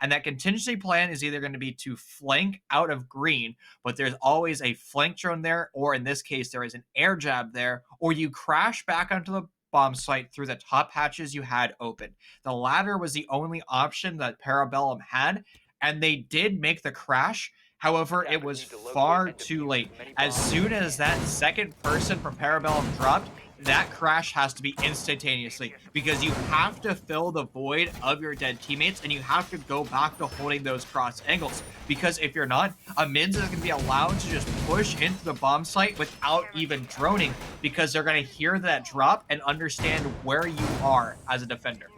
And that contingency plan is either going to be to flank out of green, but there's always a flank drone there, or in this case, there is an air jab there, or you crash back onto the bomb site through the top hatches you had open. The latter was the only option that Parabellum had, and they did make the crash. However, it was far too late. As soon as that second person from Parabellum dropped, that crash has to be instantaneously, because you have to fill the void of your dead teammates and you have to go back to holding those cross angles, because if you're not, ImmenZ is going to be allowed to just push into the bomb site without even droning, because they're going to hear that drop and understand where you are as a defender.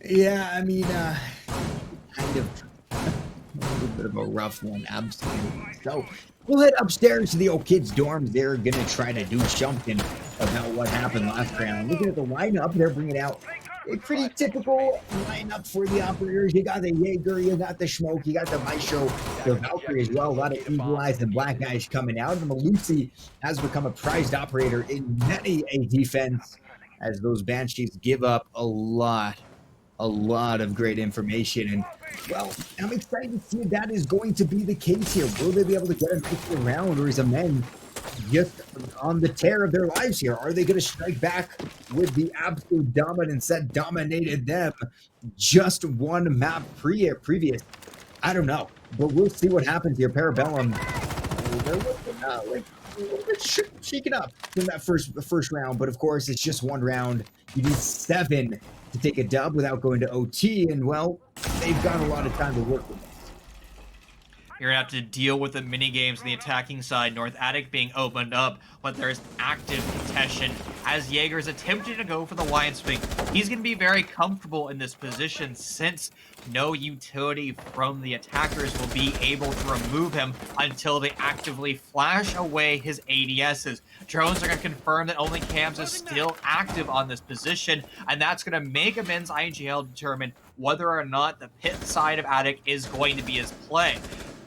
Yeah, I mean, kind of a little bit of a rough one, absolutely. So we'll head upstairs to the old kids' dorms. They're gonna try to do something about what happened last round. Looking at the lineup, they're bringing out a pretty typical lineup for the operators. You got the Jaeger, you got the Smoke, you got the Maestro, the Valkyrie as well. A lot of Eagle Eyes and Black Eyes coming out. And Malusi has become a prized operator in many a defense, as those Banshees give up a lot of great information. And well, I'm excited to see if that is going to be the case here. Will they be able to get a nice round, or is ImmenZ just on the tear of their lives here? Are they going to strike back with the absolute dominance that dominated them just one map previous? I don't know, but we'll see what happens here. Parabellum, they're looking like a little bit shaken up in that first round, but of course it's just one round. You need 7 to take a dub without going to OT, and well, they've got a lot of time to work with. You're going to have to deal with the mini games on the attacking side, North Attic being opened up, but there's active contention as Jaeger is attempting to go for the Lion Swing. He's going to be very comfortable in this position since no utility from the attackers will be able to remove him until they actively flash away his ADSs. Drones are going to confirm that only cams is still active on this position, and that's going to make ImmenZ IGL determine whether or not the pit side of Attic is going to be his play.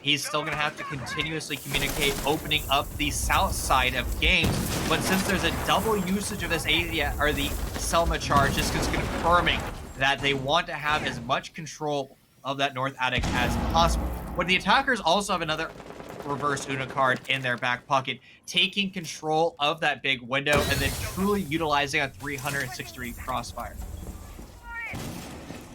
He's still going to have to continuously communicate opening up the south side of games, but since there's a double usage of this ADS, or the Selma charge, this is confirming that they want to have as much control of that North Attic as possible. But the attackers also have another reverse Una card in their back pocket, taking control of that big window and then truly utilizing a 360 crossfire.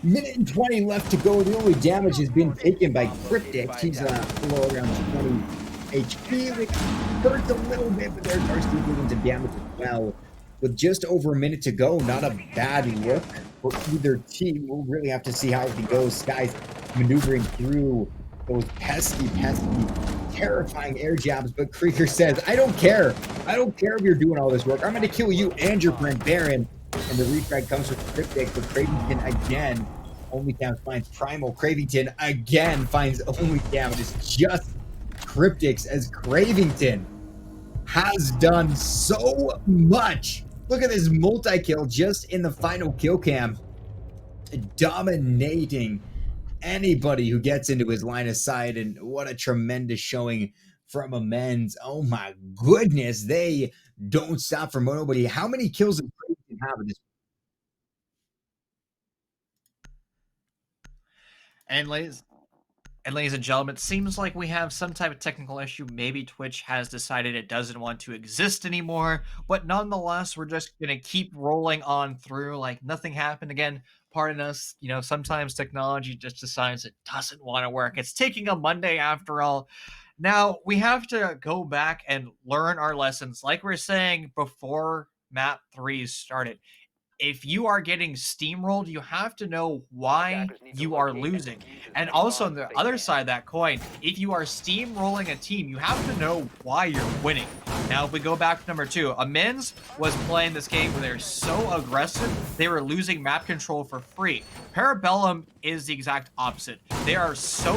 Minute and 20 left to go. The only damage has been taken by Cryptic. He's below around 20 HP, which hurts a little bit, but there's Darcy doing some damage as well. With just over a minute to go, not a bad look for either team. We'll really have to see how it goes. Sky's maneuvering through those pesky, terrifying air jabs, but Krieger says, I don't care. I don't care if you're doing all this work. I'm going to kill you and your friend Baron. And the refrag comes with Cryptic, but Cravington again only finds Primal. Cravington again finds only damage. It's just Cryptics, as Cravington has done so much. Look at this multi-kill just in the final kill cam, dominating anybody who gets into his line of sight. And what a tremendous showing from ImmenZ. Oh my goodness, they don't stop for nobody. How many kills does Cravington have in this? And ladies and gentlemen, it seems like we have some type of technical issue. Maybe Twitch has decided it doesn't want to exist anymore, but nonetheless, we're just going to keep rolling on through like nothing happened again. Pardon us, you know, sometimes technology just decides it doesn't want to work. It's taking a Monday after all. Now, we have to go back and learn our lessons. Like we are saying before map 3 started, if you are getting steamrolled, you have to know why you are losing. And also on the other side of that coin, if you are steamrolling a team, you have to know why you're winning. Now, if we go back to number 2, ImmenZ was playing this game where they're so aggressive, they were losing map control for free. Parabellum is the exact opposite. They are so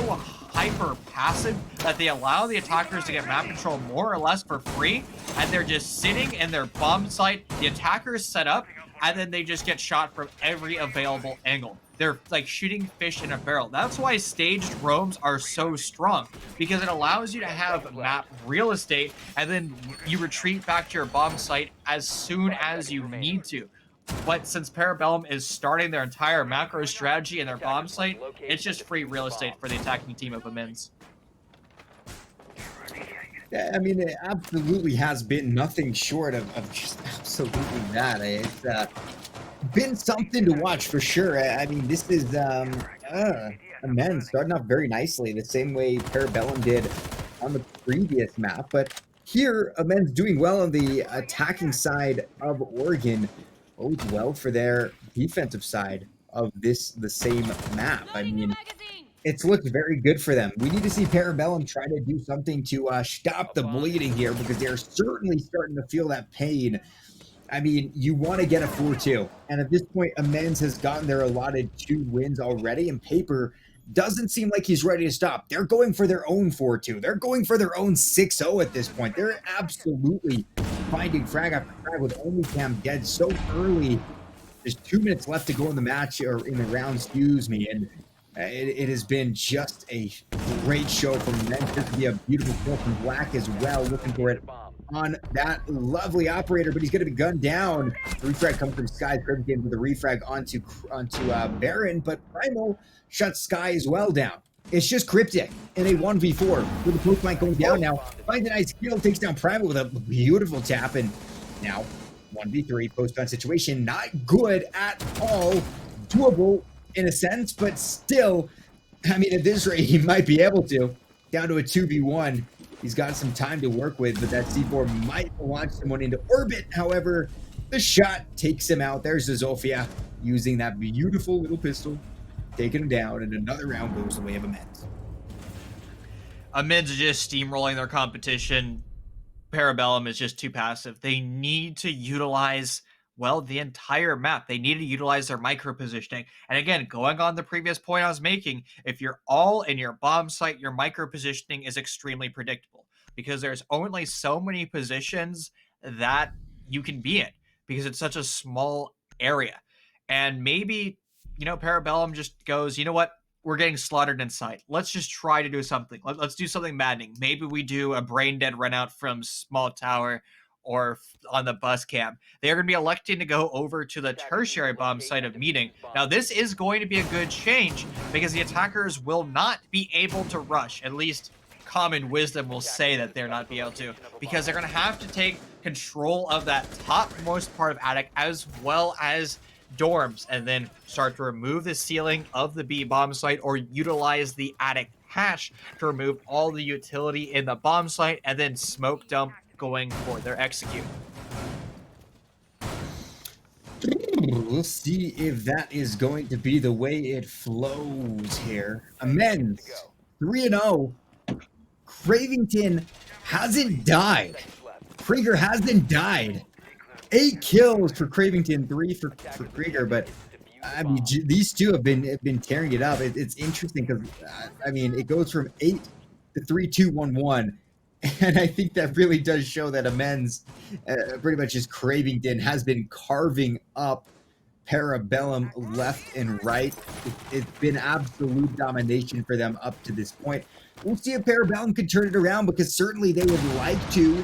hyper passive that they allow the attackers to get map control more or less for free, and they're just sitting in their bomb site. The attackers set up, and then they just get shot from every available angle. They're like shooting fish in a barrel. That's why staged roams are so strong, because it allows you to have map real estate, and then you retreat back to your bomb site as soon as you need to. But since Parabellum is starting their entire macro strategy in their bomb Attackers must site, locate it's and just free defuse the real estate bomb. for the attacking team of ImmenZ. Yeah, I mean, it absolutely has been nothing short of just absolutely that. It's been something to watch for sure. I mean, this is immense starting off very nicely, the same way Parabellum did on the previous map. But here, immense doing well on the attacking side of Oregon bodes well for their defensive side of the same map. I Loading new mean, magazine. it's looked very good for them. We need to see Parabellum try to do something to stop A the bomb has bleeding been here because they're certainly starting to feel that pain. I mean, you want to get a 4-2. And at this point, ImmenZ has gotten their allotted 2 wins already, and Paper doesn't seem like he's ready to stop. They're going for their own 4-2. They're going for their own 6-0 at this point. They're absolutely finding frag after frag with only Cam dead so early. There's 2 minutes left to go in the match or in the round, excuse me. And it has been just a great show from ImmenZ. This would be a beautiful kill from Black as well, looking for located it a bomb. on that lovely operator, but he's going to be gunned down. Refrag comes from Sky, Crimson with the refrag onto Baron, but Primal shuts Sky as well down. It's just Cryptic in a 1v4 with the post flank going down now. Finds a nice kill, takes down Primal with a beautiful tap, and now 1v3 post gun situation. Not good at all. Doable in a sense, but still, I mean, at this rate, he might be able to. Down to a 2v1. He's got some time to work with, but that C4 might launch someone into orbit. However, the shot takes him out. There's the Zofia using that beautiful little pistol, taking him down, and another round goes the way of ImmenZ. ImmenZ is just steamrolling their competition. Parabellum is just too passive. They need to utilize, well, the entire map. They need to utilize their micro positioning. And again, going on the previous point I was making, if you're all in your bomb site, your micro positioning is extremely predictable because there's only so many positions that you can be in because it's such a small area. And maybe, Parabellum just goes, you know what? We're getting slaughtered in sight. Let's just try to do something. Let's do something maddening. Maybe we do a brain dead run out from small tower or on the bus cam. They're going to be electing to go over to the tertiary bomb site of meeting. Now, this is going to be a good change because the attackers will not be able to rush. At least common wisdom will say that they're not be able to because they're going to have to take control of that topmost part of attic as well as dorms and then start to remove the ceiling of the B bomb site or utilize the attic hatch to remove all the utility in the bomb site and then smoke dump going for their execute. We'll see if that is going to be the way it flows here. ImmenZ 3-0. Cravington hasn't died. Krieger hasn't died. 8 kills for Cravington, 3 for Krieger, but I mean, these two have been tearing it up. It's interesting because I mean, it goes from 8 to 3-2-1-1, and I think that really does show that ImmenZ, pretty much just Cravington, has been carving up Parabellum left and right. It's been absolute domination for them up to this point. We'll see if Parabellum can turn it around because certainly they would like to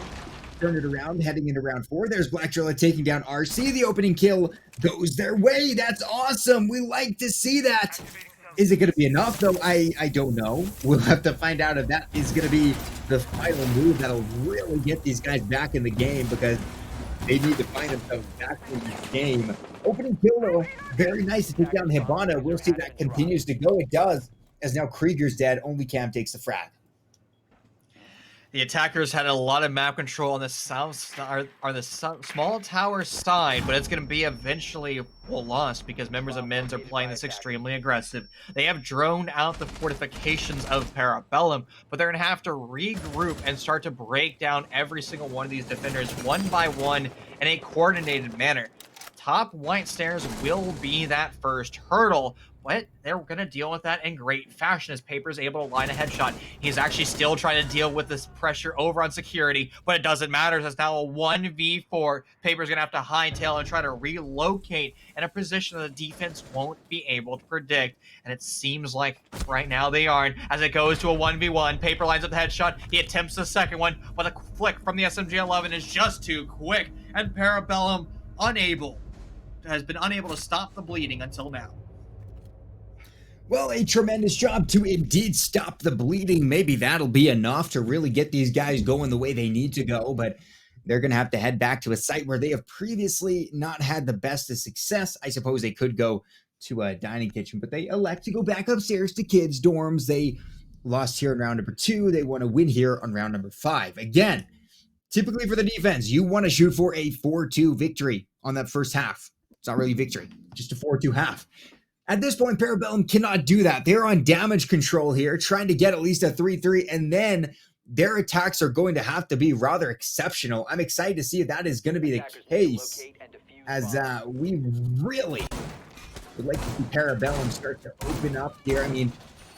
turn it around heading into round 4. There's Black Drilla taking down RC. The opening kill goes their way. That's awesome. We like to see that. Is it going to be enough, though? I don't know. We'll have to find out if that is going to be the final move that'll really get these guys back in the game because they need to find themselves back in this game. Opening kill, though, very nice to take down Hibana. We'll see if that continues to go. It does, as now Krieger's dead. Only Cam takes the frag. The attackers had a lot of map control on the small tower side, but it's going to be eventually lost because members of ImmenZ are playing this extremely aggressive. They have droned out the fortifications of Parabellum, but they're going to have to regroup and start to break down every single one of these defenders one by one in a coordinated manner. Top white stairs will be that first hurdle, but they're going to deal with that in great fashion as Paper's able to line a headshot. He's actually still trying to deal with this pressure over on security, but it doesn't matter. It's now a 1v4. Paper's going to have to hightail and try to relocate in a position that the defense won't be able to predict. And it seems like right now they aren't. As it goes to a 1v1, Paper lines up the headshot. He attempts the second one, but the flick from the SMG-11 is just too quick, and Parabellum unable has been unable to stop the bleeding until now. Well, a tremendous job to indeed stop the bleeding. Maybe that'll be enough to really get these guys going the way they need to go, but they're going to have to head back to a site where they have previously not had the best of success. I suppose they could go to a dining kitchen, but they elect to go back upstairs to kids' dorms. They lost here in round number 2. They want to win here on round number 5. Again, typically for the defense, you want to shoot for a 4-2 victory on that first half. It's not really victory, just a 4-2 half. At this point, Parabellum cannot do that. They're on damage control here, trying to get at least a 3-3, and then their attacks are going to have to be rather exceptional. I'm excited to see if that is going to be the case, as we really would like to see Parabellum start to open up here. I mean,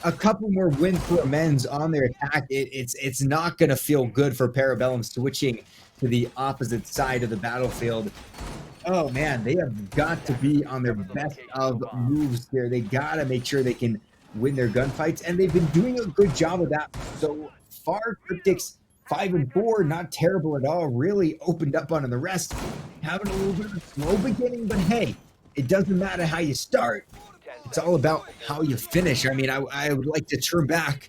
a couple more wins for ImmenZ on their attack. It's not going to feel good for Parabellum switching to the opposite side of the battlefield. Oh man, they have got to be on their best of moves here. They got to make sure they can win their gunfights, and they've been doing a good job of that so far. Cryptics 5-4, not terrible at all. Really opened up on the rest, having a little bit of a slow beginning, but hey, it doesn't matter how you start. It's all about how you finish. I mean, I would like to turn back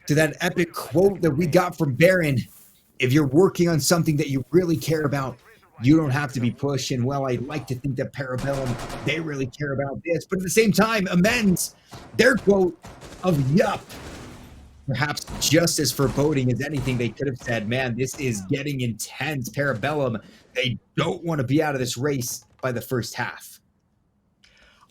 to that epic quote that we got from Baron. If you're working on something that you really care about, you don't have to be pushed. And well, I'd like to think that Parabellum, they really care about this. But at the same time, ImmenZ, their quote of yup, perhaps just as foreboding as anything they could have said. Man, this is getting intense. Parabellum, they don't want to be out of this race by the first half.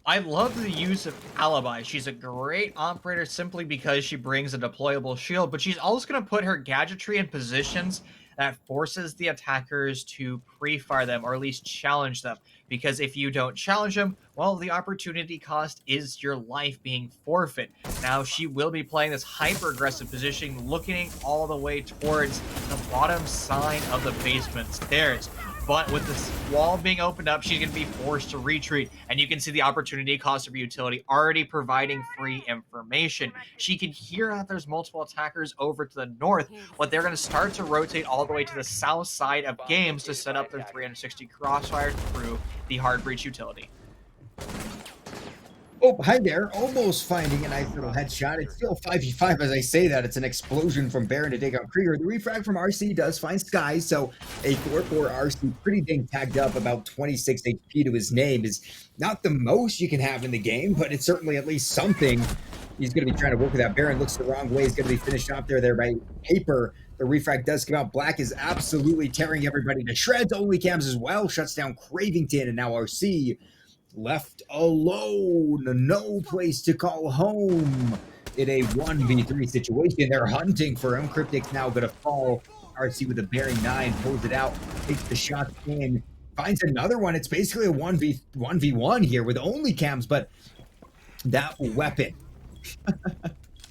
I love the use of Alibi. She's a great operator simply because she brings a deployable shield, but she's also going to put her gadgetry in positions that forces the attackers to pre-fire them, or at least challenge them. Because if you don't challenge them, well, the opportunity cost is your life being forfeit. Now, she will be playing this hyper-aggressive position, looking all the way towards the bottom side of the basement stairs. But with this wall being opened up, she's going to be forced to retreat. And you can see the opportunity cost of utility already providing free information. She can hear out there's multiple attackers over to the north, but they're going to start to rotate all the way to the south side of games to set up their 360 crossfire through the hard breach utility. Oh, hi there. Almost finding a nice little headshot. It's still 5v5 as I say that. It's an explosion from Baron to take out Krieger. The refrag from RC does find Skies, so a 4-4 RC pretty dang tagged up, about 26 HP to his name. Is not the most you can have in the game, but it's certainly at least something. He's going to be trying to work with that. Baron looks the wrong way. He's going to be finished off there by Paper. The refrag does come out. Black is absolutely tearing everybody to shreds. Only Cams as well. Shuts down Cravington, and now RC left alone, no place to call home in a 1v3 situation. They're hunting for him. Cryptic's now going to fall. RC with a bearing 9, pulls it out, takes the shot in, finds another one. It's basically a 1v1 here with only Cams, but that weapon.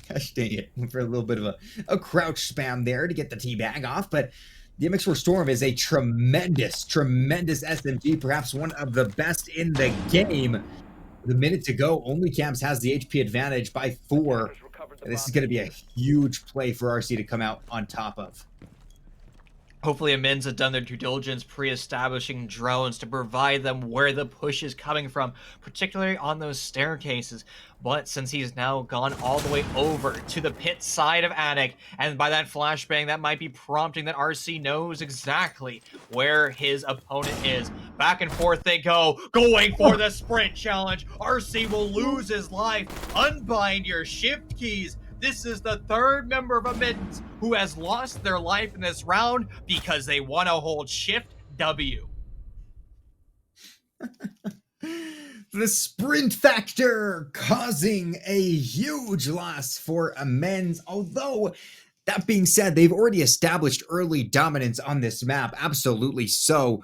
Gosh dang it, for a little bit of a crouch spam there to get the teabag off, but the MX4 Storm is a tremendous SMG, perhaps one of the best in the game. With a minute to go, only Cams has the HP advantage by 4. And this is going to be a huge play for RC to come out on top of. Hopefully, ImmenZ have done their due diligence pre-establishing drones to provide them where the push is coming from, particularly on those staircases. But since he's now gone all the way over to the pit side of Attic, and by that flashbang, that might be prompting that RC knows exactly where his opponent is. Back and forth they go, going for the sprint challenge. RC will lose his life. Unbind your shift keys. This is the third member of ImmenZ who has lost their life in this round because they want to hold Shift W. The sprint factor causing a huge loss for ImmenZ. Although, that being said, they've already established early dominance on this map. Absolutely so.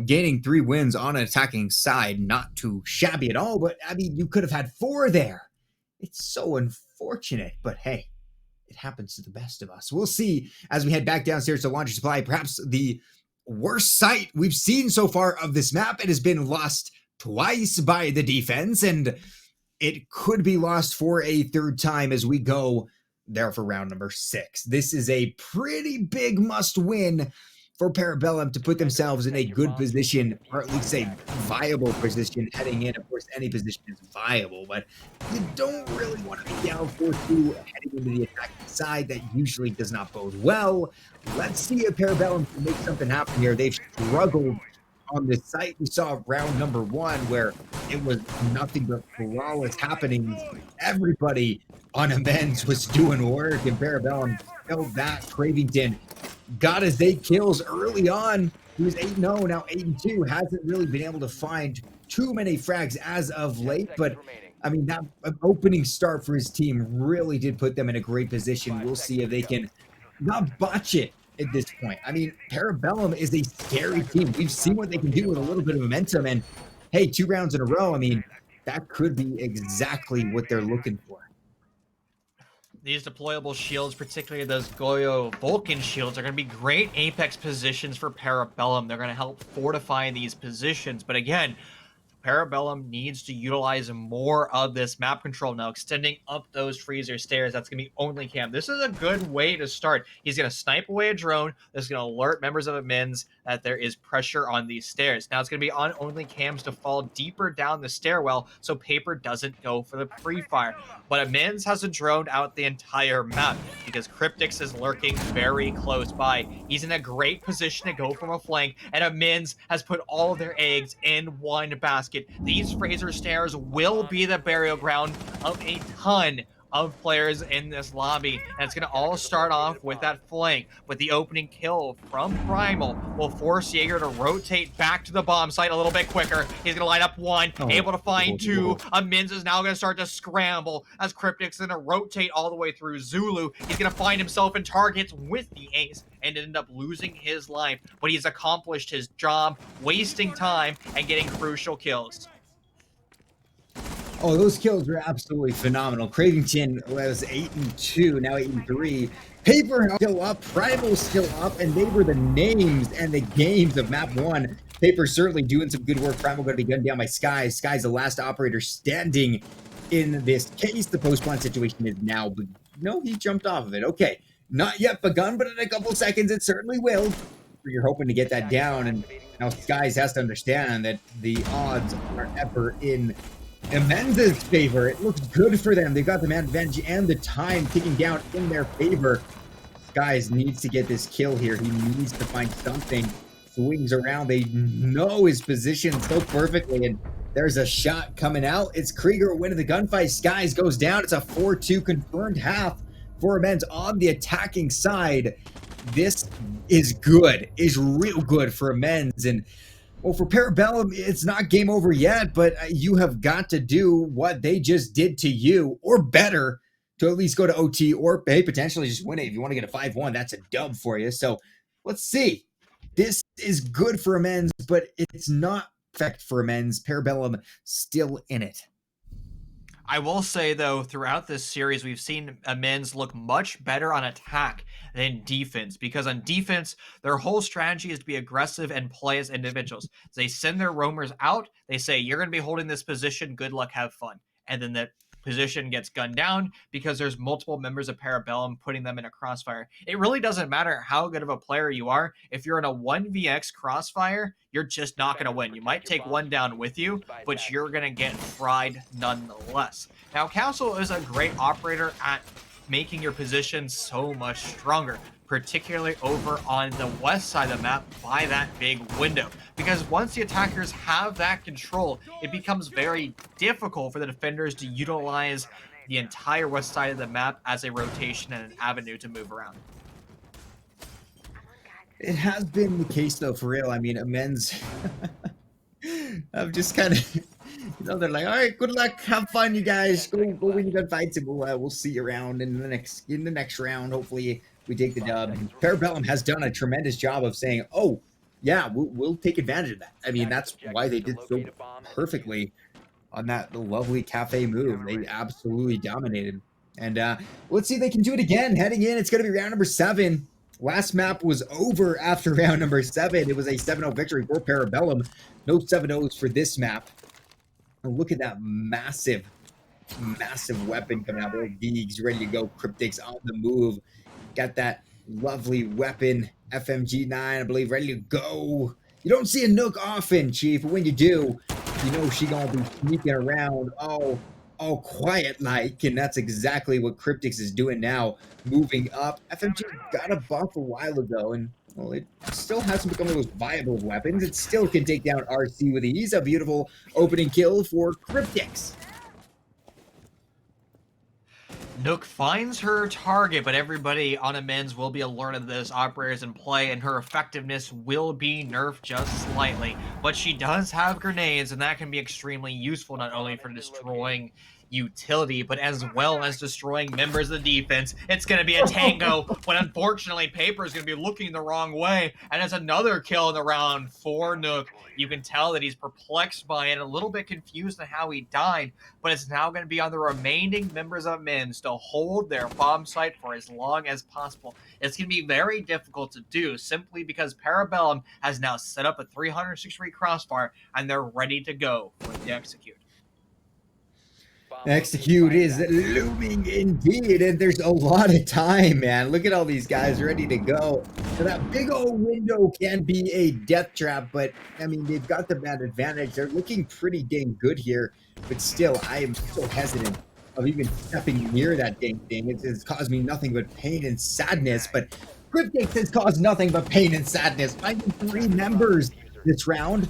Gaining 3 wins on an attacking side, not too shabby at all. But, I mean, you could have had 4 there. It's so unfortunate, but hey, it happens to the best of us. We'll see as we head back downstairs to Laundry Supply. Perhaps the worst sight we've seen so far of this map. It has been lost twice by the defense, and it could be lost for a 3rd time as we go there for round number 6. This is a pretty big must win for Parabellum to put themselves in a good position, or at least a viable position heading in. Of course, any position is viable, but you don't really want to be down 4-2 heading into the attacking side. That usually does not bode well. Let's see if Parabellum can make something happen here. They've struggled on the site. We saw round number 1 where it was nothing but flawless happenings. Everybody on ImmenZ was doing work, and Parabellum felt that. Cravington got his 8 kills early on. He was 8-0, now 8-2. Hasn't really been able to find too many frags as of late, but I mean, that opening start for his team really did put them in a great position. We'll see if they can not botch it at this point. I mean, Parabellum is a scary team. We've seen what they can do with a little bit of momentum, and hey, 2 rounds in a row, I mean, that could be exactly what they're looking for. These deployable shields, particularly those Goyo Vulcan shields, are going to be great apex positions for Parabellum. They're going to help fortify these positions. But again, Parabellum needs to utilize more of this map control now, extending up those freezer stairs. That's going to be only cam. This is a good way to start. He's going to snipe away a drone. That's going to alert members of ImmenZ that there is pressure on these stairs. Now it's going to be on only cams to fall deeper down the stairwell so Paper doesn't go for the pre-fire. But ImmenZ has a drone out the entire map because Cryptix is lurking very close by. He's in a great position to go from a flank, and ImmenZ has put all their eggs in one basket. These Fraser stairs will be the burial ground of a ton of players in this lobby, and it's going to all start off with that flank. But the opening kill from Primal will force Jaeger to rotate back to the bomb site a little bit quicker. He's going to light up 1, able to find 2. ImmenZ is now going to start to scramble as Cryptix is going to rotate all the way through Zulu. He's going to find himself in targets with the ace and end up losing his life, but he's accomplished his job, wasting time and getting crucial kills. Oh, those kills were absolutely phenomenal. Cravington was 8-2, now 8-3. Paper still up, Primal still up, and they were the names and the games of map 1. Paper certainly doing some good work. Primal going to be gunned down by Sky. Sky's the last operator standing in this case. The post-spawn situation is now... No, he jumped off of it. Okay, not yet begun, but in a couple seconds it certainly will. You're hoping to get that down, and now Skies has to understand that the odds are ever in ImmenZ's favor. It looks good for them. They've got the man advantage and the time ticking down in their favor. Skies needs to get this kill here. He needs to find something. Swings around. They know his position so perfectly, and there's a shot coming out. It's Krieger winning the gunfight. Skies goes down. It's a 4-2 confirmed half for ImmenZ on the attacking side. This is good. Is real good for ImmenZ, and well, for Parabellum, it's not game over yet, but you have got to do what they just did to you, or better, to at least go to OT, or hey, potentially just win it. If you want to get a 5-1, that's a dub for you. So let's see. This is good for ImmenZ, but it's not perfect for ImmenZ. Parabellum still in it. I will say, though, throughout this series, we've seen ImmenZ look much better on attack than defense, because on defense, their whole strategy is to be aggressive and play as individuals. They send their roamers out. They say, you're going to be holding this position. Good luck. Have fun. And then that position gets gunned down because there's multiple members of Parabellum putting them in a crossfire. It really doesn't matter how good of a player you are. If you're in a 1vx crossfire, you're just not going to win. You might take one down with you, but you're going to get fried nonetheless. Now, Council is a great operator at making your position so much stronger, particularly over on the west side of the map by that big window. Because once the attackers have that control, it becomes very difficult for the defenders to utilize the entire west side of the map as a rotation and an avenue to move around. It has been the case, though, for real. I mean, ImmenZ... I'm just kind of... they're like, all right, good luck, have fun, you guys. Go win your good fights, and we'll see you around in the next round. Hopefully, we take the dub. Parabellum has done a tremendous job of saying, oh, yeah, we'll take advantage of that. I mean, that's why they did so perfectly on that lovely cafe move. They absolutely dominated. And let's see if they can do it again. Heading in, it's going to be round number 7. Last map was over after round number 7. It was a 7-0 victory for Parabellum. No 7-0s for this map. And look at that massive weapon coming out there. Deegs ready to go. Cryptix on the move. Got that lovely weapon FMG9, I believe, ready to go. You don't see a Nook often, Chief, but when you do, you know she gonna be sneaking around all quiet like, and that's exactly what Cryptix is doing now, moving up. FMG got a buff a while ago, and well, it still hasn't become the most viable of weapons. It still can take down RC with ease. A beautiful opening kill for Cryptix. Nook finds her target, but everybody on ImmenZ will be alerted that this operator is in play, and her effectiveness will be nerfed just slightly. But she does have grenades, and that can be extremely useful, not only for destroying utility, but as well as destroying members of the defense. It's going to be a tango, but unfortunately, Paper is going to be looking the wrong way, and it's another kill in the round for Nook. You can tell that he's perplexed by it, a little bit confused on how he died, but it's now going to be on the remaining members of ImmenZ to hold their bomb site for as long as possible. It's going to be very difficult to do simply because Parabellum has now set up a 360-degree crossfire and they're ready to go for the execute. Execute is looming indeed, and there's a lot of time, man. Look at all these guys ready to go. So that big old window can be a death trap, but I mean, they've got the bad advantage. They're looking pretty dang good here, but still, I am so hesitant of even stepping near that dang thing. It's caused me nothing but pain and sadness, but Cryptix has caused nothing but pain and sadness. Finding 3 members this round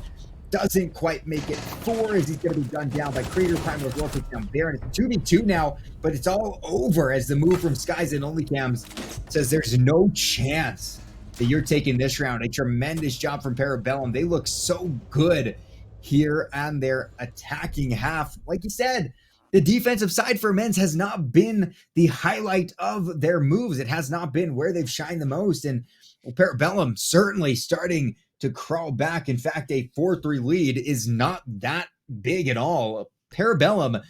doesn't quite make it. 4 as he's going to be gunned down by Creator Primal as well, takes down Baron. It's 2v2 now, but it's all over as the move from Skies and OnlyCams says there's no chance that you're taking this round. A tremendous job from Parabellum. They look so good here on their attacking half. Like you said, the defensive side for ImmenZ has not been the highlight of their moves. It has not been where they've shined the most. And well, Parabellum certainly starting to crawl back. In fact, a 4-3 lead is not that big at all. Parabellum,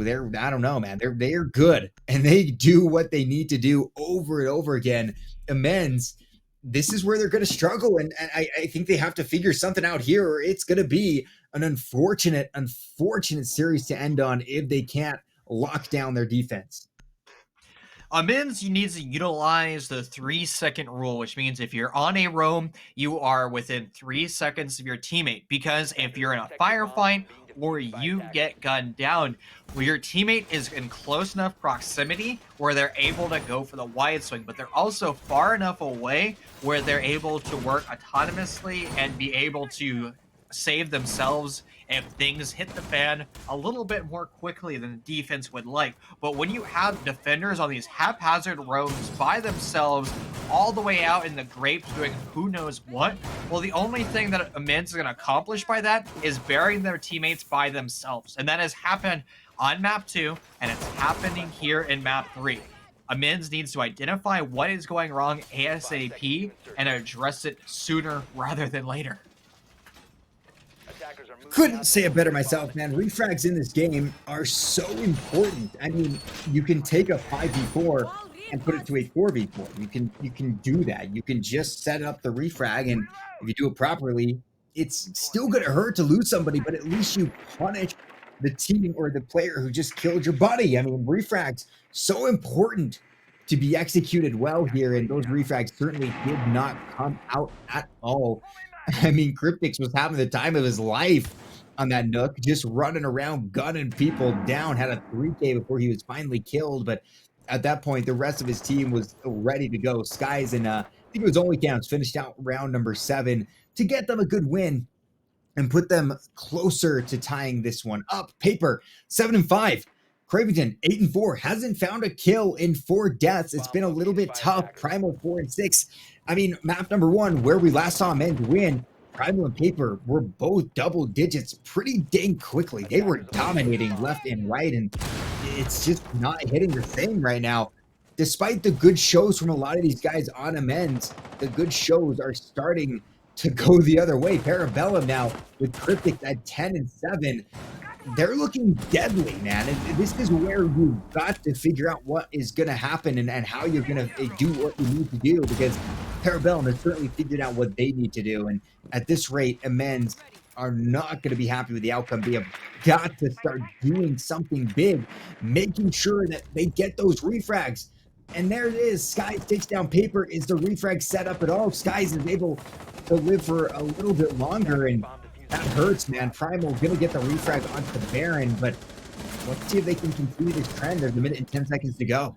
they're, I don't know, man. They're good, and they do what they need to do over and over again. ImmenZ, this is where they're going to struggle, and I think they have to figure something out here, or it's going to be an unfortunate series to end on if they can't lock down their defense. ImmenZ needs to utilize the 3-second rule, which means if you're on a roam, you are within 3 seconds of your teammate. Because if you're in a firefight or you get gunned down, well, your teammate is in close enough proximity where they're able to go for the wide swing, but they're also far enough away where they're able to work autonomously and be able to save themselves if things hit the fan a little bit more quickly than the defense would like. But when you have defenders on these haphazard roams by themselves all the way out in the grapes doing who knows what, well, the only thing that ImmenZ is going to accomplish by that is burying their teammates by themselves. And that has happened on map 2, and it's happening here in map 3. ImmenZ needs to identify what is going wrong ASAP and address it sooner rather than later. Couldn't say it better myself, man. Refrags in this game are so important. I mean, you can take a 5v4 and put it to a 4v4. You can do that. You can just set up the refrag, and if you do it properly, it's still going to hurt to lose somebody, but at least you punish the team or the player who just killed your buddy. I mean, refrags so important to be executed well here, and those refrags certainly did not come out at all. I mean, Cryptix was having the time of his life on that Nook, just running around, gunning people down, had a 3K before he was finally killed. But at that point, the rest of his team was ready to go. Skies and I think it was OnlyCams finished out round number 7 to get them a good win and put them closer to tying this one up. Paper 7-5. Cravington 8-4, hasn't found a kill in 4 deaths. It's been a little bit tough. Primal 4-6. I mean, map number 1, where we last saw ImmenZ win, Primal and Paper were both double digits pretty dang quickly. They were dominating left and right, and it's just not hitting the same right now. Despite the good shows from a lot of these guys on ImmenZ, the good shows are starting to go the other way. Parabellum now with Cryptix at 10-7. They're looking deadly, man. And this is where you've got to figure out what is going to happen and how you're going to do what you need to do, because Parabellum has certainly figured out what they need to do. And at this rate, ImmenZ are not going to be happy with the outcome. They have got to start doing something big, making sure that they get those refrags. And there it is. Skies takes down Paper. Is the refrag set up at all? Skies is able to live for a little bit longer, and that hurts, man. Primal gonna get the refrag onto the Baron, but let's see if they can continue this trend. There's a minute and 10 seconds to go.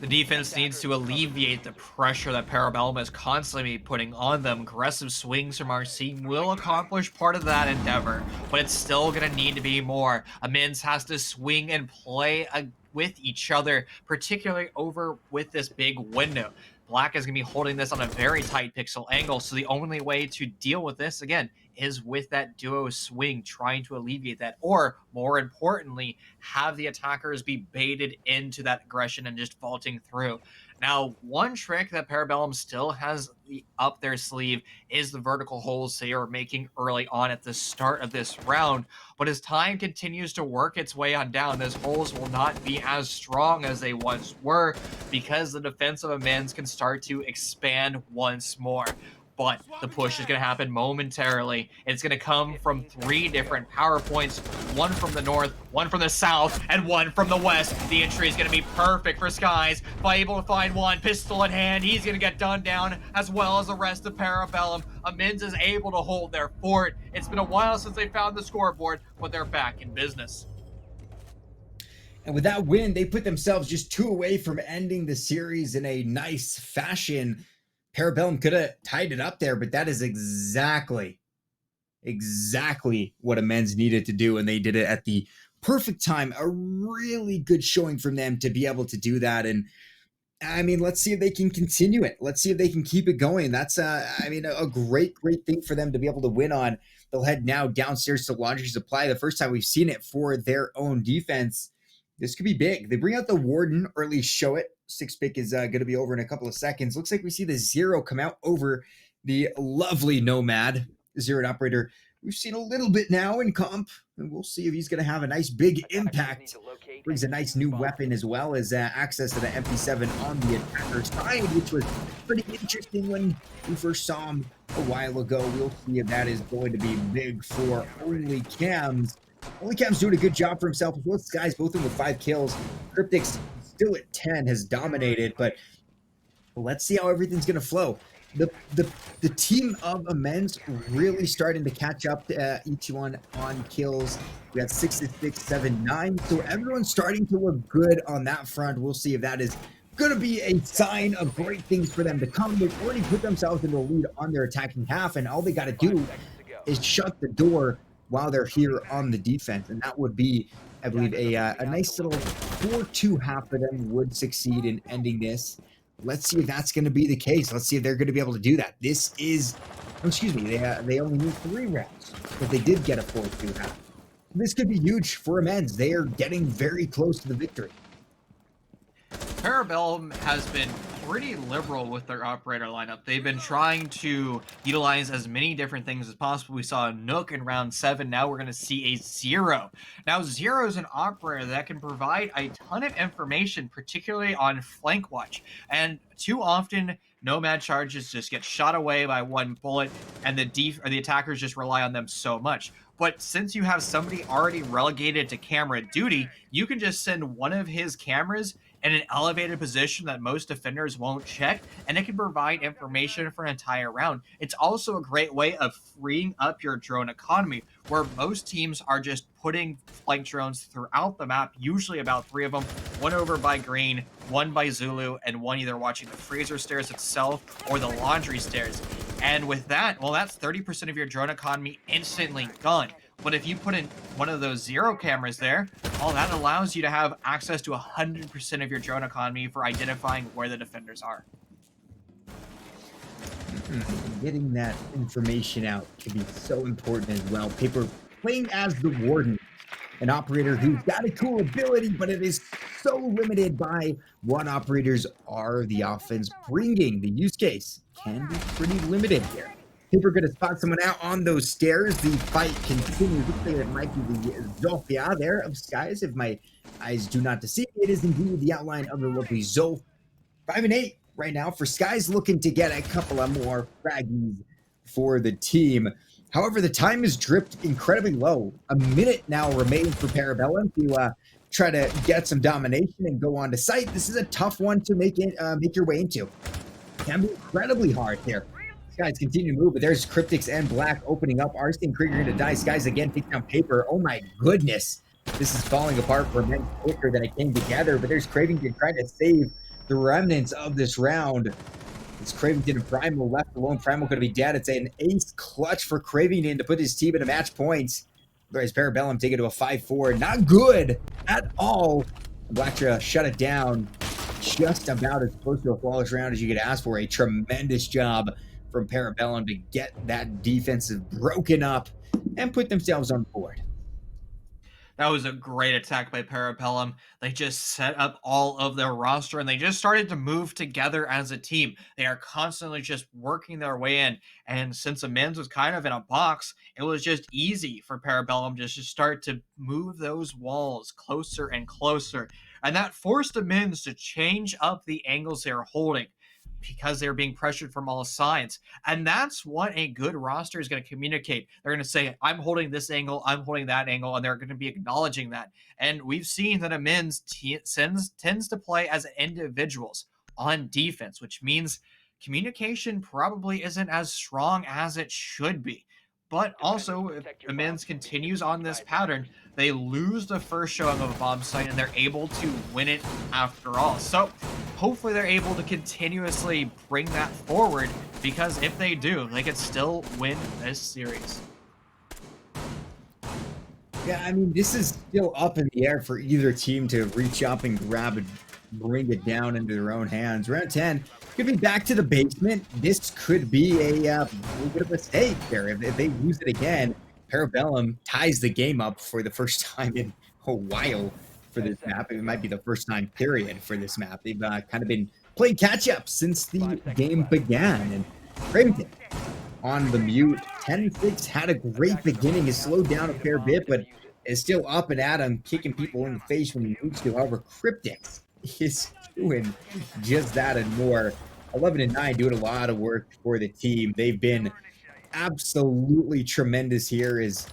The defense needs to alleviate the pressure that Parabellum is constantly putting on them. Aggressive swings from our team will accomplish part of that endeavor, but it's still going to need to be more. ImmenZ has to swing and play with each other, particularly over with this big window. Black is going to be holding this on a very tight pixel angle, so the only way to deal with this, again, is with that duo swing, trying to alleviate that, or more importantly, have the attackers be baited into that aggression and just vaulting through. Now, one trick that Parabellum still has up their sleeve is the vertical holes they are making early on at the start of this round. But as time continues to work its way on down, those holes will not be as strong as they once were because the defense of ImmenZ can start to expand once more. But the push is going to happen momentarily. It's going to come from 3 different power points, one from the north, one from the south, and one from the west. The entry is going to be perfect for Skies. By able to find one, pistol in hand, he's going to get done down, as well as the rest of Parabellum. ImmenZ is able to hold their fort. It's been a while since they found the scoreboard, but they're back in business. And with that win, they put themselves just 2 away from ending the series in a nice fashion. Parabellum could have tied it up there, but that is exactly what ImmenZ needed to do, and they did it at the perfect time. A really good showing from them to be able to do that. And I mean, let's see if they can continue it. Let's see if they can keep it going. That's a great thing for them to be able to win on. They'll head now downstairs to Laundry Supply. The first time we've seen it for their own defense. This could be big. They bring out the Warden, or at least show it. 6 pick is going to be over in a couple of seconds. Looks like we see the Zero come out over the lovely Nomad. Zero operator we've seen a little bit now in comp, and we'll see if he's going to have a nice big impact. Brings a nice new weapon as well as access to the MP7 on the attacker's side, which was pretty interesting when we first saw him a while ago. We'll see if that is going to be big for Only Cams. Only Cam's doing a good job for himself. Both guys, both of them with 5 kills. Cryptic's still at 10, has dominated, but let's see how everything's going to flow. The team of ImmenZ really starting to catch up to each one on kills. We got 6 to 6, 7, 9. So everyone's starting to look good on that front. We'll see if that is going to be a sign of great things for them to come. They've already put themselves into a lead on their attacking half, and all they got to do is shut the door while they're here on the defense. And that would be, I believe, a nice little 4-2 half for them would succeed in ending this. Let's see if that's going to be the case. Let's see if they're going to be able to do that. This is, they only need 3 rounds, but they did get a 4-2 half. This could be huge for ImmenZ. They are getting very close to the victory. Parabellum has been pretty liberal with their operator lineup. They've been trying to utilize as many different things as possible. We saw a Nook in round 7. Now we're going to see a Zero. Now, Zero is an operator that can provide a ton of information, particularly on flank watch. And too often, Nomad charges just get shot away by 1 bullet, and the attackers just rely on them so much. But since you have somebody already relegated to camera duty, you can just send one of his cameras in an elevated position that most defenders won't check, and it can provide information for an entire round. It's also a great way of freeing up your drone economy, where most teams are just putting flank drones throughout the map, usually about 3 of them, 1 over by Green, 1 by Zulu, and 1 either watching the freezer stairs itself or the laundry stairs. And with that, well, that's 30% of your drone economy instantly gone. But if you put in one of those Zero cameras there, well, that allows you to have access to 100% of your drone economy for identifying where the defenders are. Getting that information out can be so important as well. Paper playing as the Warden, an operator who's got a cool ability, but it is so limited by what operators are the offense bringing. The use case can be pretty limited here. Paper going to spot someone out on those stairs. The fight continues. Looks like it might be the Zolfia there of Skies. If my eyes do not deceive me, it is indeed the outline of the lovely Zolf. 5 and 8 right now for Skies, looking to get a couple of more fraggies for the team. However, the time is dripped incredibly low. A minute now remains for Parabellum to try to get some domination and go on to site. This is a tough one to make your way into. Can be incredibly hard here. These guys continue to move, but there's Cryptics and Black opening up. RC and Krieger going to die. Skies again take down Paper. Oh my goodness. This is falling apart for men quicker than it came together, but there's Cravington trying to save the remnants of this round. It's Cravington and Primal left alone. Primal going to be dead. It's an ace clutch for Cravington to put his team into match points. Whereas Parabellum take it to a 5-4. Not good at all. Blacktra shut it down just about as close to a flawless round as you could ask for. A tremendous job from Parabellum to get that defensive broken up and put themselves on board. That was a great attack by Parabellum. They just set up all of their roster and they just started to move together as a team. They are constantly just working their way in. And since ImmenZ was kind of in a box, it was just easy for Parabellum just to start to move those walls closer and closer. And that forced ImmenZ to change up the angles they were holding because they're being pressured from all sides. And that's what a good roster is going to communicate. They're going to say, I'm holding this angle, I'm holding that angle, and they're going to be acknowledging that. And we've seen that ImmenZ tends to play as individuals on defense, which means communication probably isn't as strong as it should be. But also, if ImmenZ continues on this pattern, they lose the first showing of a bomb site and they're able to win it after all. So hopefully they're able to continuously bring that forward, because if they do, they could still win this series. Yeah, I mean, this is still up in the air for either team to reach up and grab and bring it down into their own hands. Round 10 could be back to the basement. This could be a little bit of a mistake there. If they lose it again, Parabellum ties the game up for the first time in a while for this map. It might be the first time period for this map. They've kind of been playing catch up since the game began. And Cravington on the mute. 10-6 had a great beginning. Has slowed down a fair bit, but is still up and at him, kicking people in the face when he moves to. However, Cryptics is doing just that and more. 11-9 doing a lot of work for the team. They've been absolutely tremendous here. Is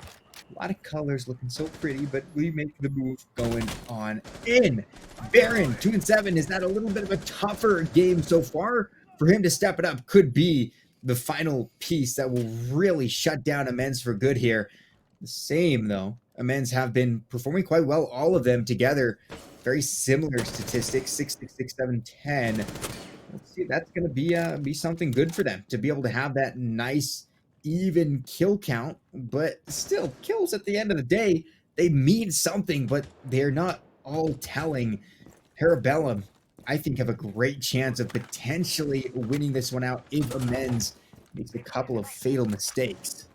a lot of colors looking so pretty, but we make the move going on in. Baron 2-7. Is that a little bit of a tougher game so far? For him to step it up could be the final piece that will really shut down ImmenZ for good here. The same though, ImmenZ have been performing quite well, all of them together. Very similar statistics, 6, 6, 6, 7, 10. Let's see, that's going to be something good for them to be able to have that nice even kill count. But still, kills at the end of the day, they mean something, but they're not all telling. Parabellum, I think, have a great chance of potentially winning this one out if ImmenZ makes a couple of fatal mistakes.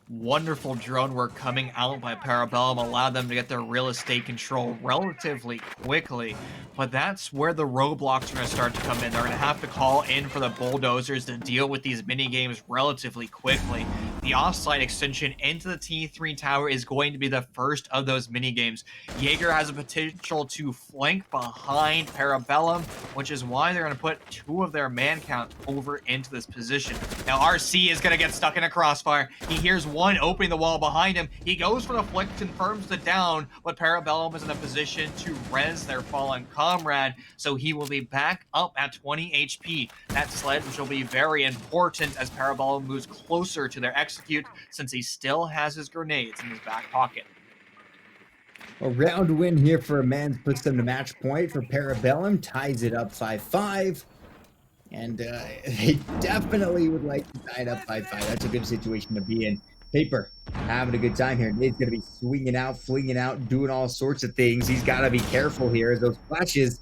Wonderful drone work coming out by Parabellum allowed them to get their real estate control relatively quickly, but that's where the roadblocks are going to start to come in. They're going to have to call in for the bulldozers to deal with these mini games relatively quickly. The offside extension into the T3 tower is going to be the first of those mini games. Jaeger has a potential to flank behind Parabellum, which is why they're going to put 2 of their man count over into this position. Now RC is going to get stuck in a crossfire. He hears one opening the wall behind him. He goes for the flick, confirms the down, but Parabellum is in a position to res their fallen comrade, so he will be back up at 20 HP. That sledge will be very important as Parabellum moves closer to their execute, since he still has his grenades in his back pocket. A round win here for ImmenZ puts them to match point for Parabellum, ties it up 5-5. And they definitely would like to tie it up 5-5. That's a good situation to be in. Paper having a good time here. Nade's going to be swinging out, flinging out, doing all sorts of things. He's got to be careful here as those flashes.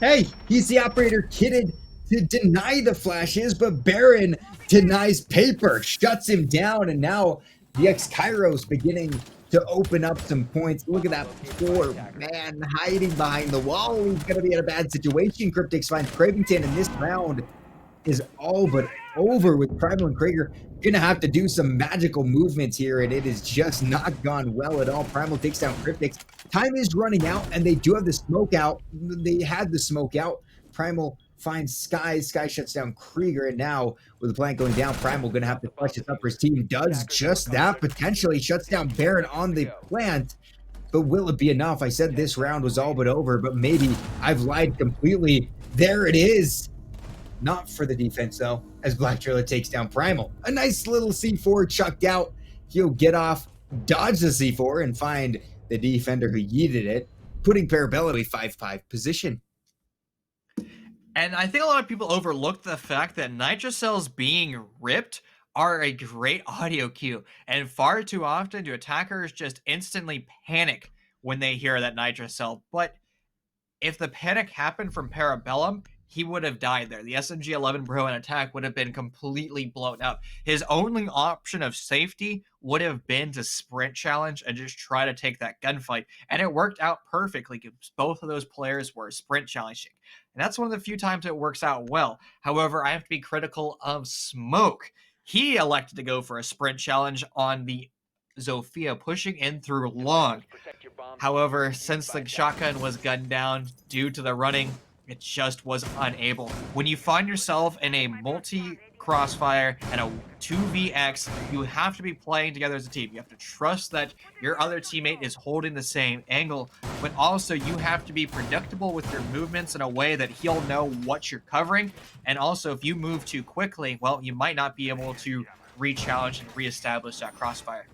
Hey, he's the operator kitted to deny the flashes, but Baron denies Paper, shuts him down, and now the ex-Kairos beginning to open up some points. Look at that poor man hiding behind the wall. He's going to be in a bad situation. Cryptics finds Cravington, and this round is all but over with Primal and Krieger going to have to do some magical movements here, and it has just not gone well at all. Primal takes down Cryptics. Time is running out, and they do have the smoke out. They had the smoke out. Primal finds Sky. Sky shuts down Krieger, and now with the plant going down, Primal going to have to clutch this up for his team. Does just that, potentially shuts down Baron on the plant. but will it be enough? I said this round was all but over, but maybe I've lied completely. There it is. Not for the defense, though, as Black Driller takes down Primal. A nice little C4 chucked out. He'll get off, dodge the C4, and find the defender who yeeted it, putting Parabellum in a 5-5 position. And I think a lot of people overlook the fact that nitrocells being ripped are a great audio cue. And far too often do attackers just instantly panic when they hear that nitrocell. But if the panic happened from Parabellum, he would have died there. The SMG-11 Pro in attack would have been completely blown up. His only option of safety would have been to sprint challenge and just try to take that gunfight. And it worked out perfectly because both of those players were sprint challenging. And that's one of the few times it works out well. However, I have to be critical of Smoke. He elected to go for a sprint challenge on the Zofia, pushing in through long. However, since the shotgun was gunned down due to the running, it just was unable. When you find yourself in a multi-crossfire and a 2vx, you have to be playing together as a team. You have to trust that your other teammate is holding the same angle, but also you have to be predictable with your movements in a way that he'll know what you're covering. And also, if you move too quickly, well, you might not be able to re-challenge and re-establish that crossfire.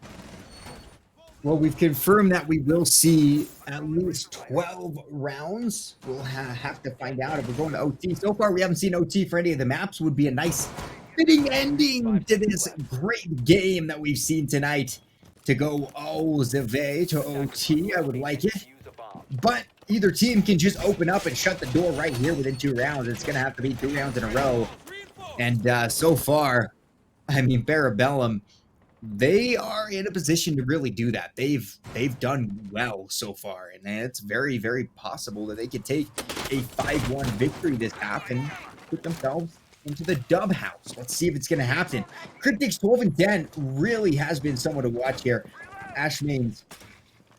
Well, we've confirmed that we will see at least 12 rounds. We'll have to find out if we're going to OT. So far, we haven't seen OT for any of the maps. Would be a nice fitting ending to this great game that we've seen tonight. To go all the way to OT, I would like it. But either team can just open up and shut the door right here within 2 rounds. It's going to have to be 2 rounds in a row. And so far, I mean, Parabellum, they are in a position to really do that. They've done well so far, and it's very, very possible that they could take a 5-1 victory this half and put themselves into the dub house. Let's see if it's going to happen. Cryptics 12 and 10 really has been someone to watch here. Ashmains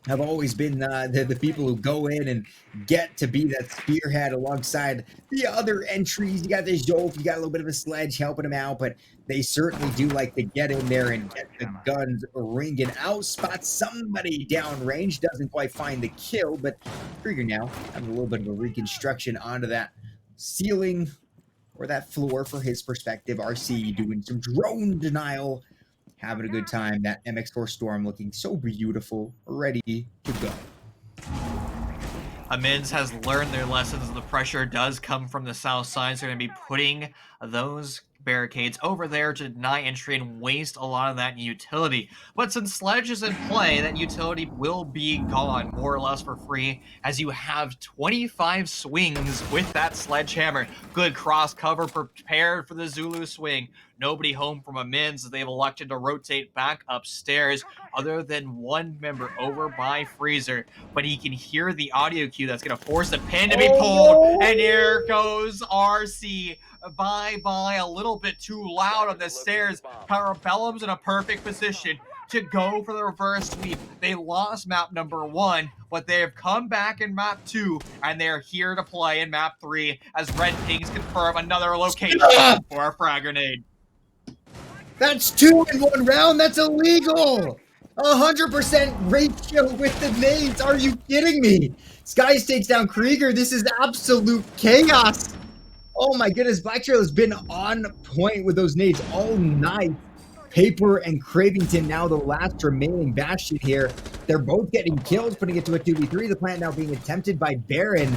have always been the people who go in and get to be that spearhead alongside the other entries. You got this Jolt, you got a little bit of a Sledge helping them out, but they certainly do like to get in there and get the guns ringing out, spot somebody downrange, doesn't quite find the kill, but Krieger now having a little bit of a reconstruction onto that ceiling or that floor for his perspective. RC doing some drone denial, having a good time. That MX4 Storm looking so beautiful, ready to go. ImmenZ has learned their lessons. The pressure does come from the south side, so they're going to be putting those barricades over there to deny entry and waste a lot of that utility. But since Sledge is in play, that utility will be gone more or less for free, as you have 25 swings with that sledgehammer. Good cross cover prepared for the Zulu swing. Nobody home from ImmenZ. They've elected to rotate back upstairs, other than one member over by Freezer. But he can hear the audio cue that's going to force the pin to be pulled. And here goes RC. Bye-bye, a little bit too loud on the stairs. Parabellum's in a perfect position to go for the reverse sweep. They lost map number 1, but they have come back in map 2, and they're here to play in map 3 as Red Kings confirm another location for a frag grenade. That's 2 in 1 round. That's illegal. 100% ratio with the nades. Are you kidding me? Skies takes down Krieger. This is absolute chaos. Oh my goodness, Black Trail has been on point with those nades all night. Paper and Cravington now the last remaining Bastion here. They're both getting kills, putting it to a 2v3. The plant now being attempted by Baron.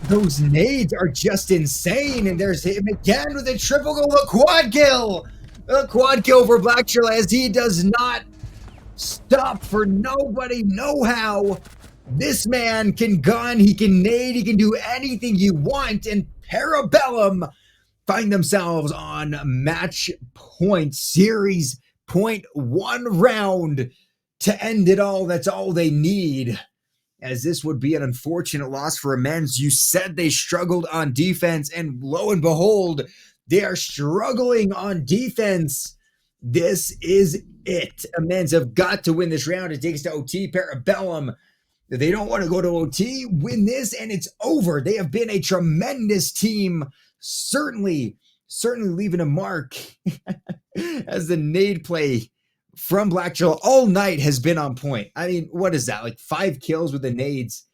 Those nades are just insane. And there's him again with a triple kill, a quad kill. A quad kill for Black Trail as he does not stop for nobody, no how. This man can gun, he can nade, he can do anything you want, and Parabellum find themselves on match point, series point, 1 round to end it all. That's all they need, as this would be an unfortunate loss for ImmenZ. You said they struggled on defense, and lo and behold, they are struggling on defense. This is it. ImmenZ have got to win this round. It takes to OT. Parabellum, they don't want to go to OT, win this, and it's over. They have been a tremendous team, certainly leaving a mark as the nade play from Blackjaw all night has been on point. I mean, what is that? Like 5 kills with the nades.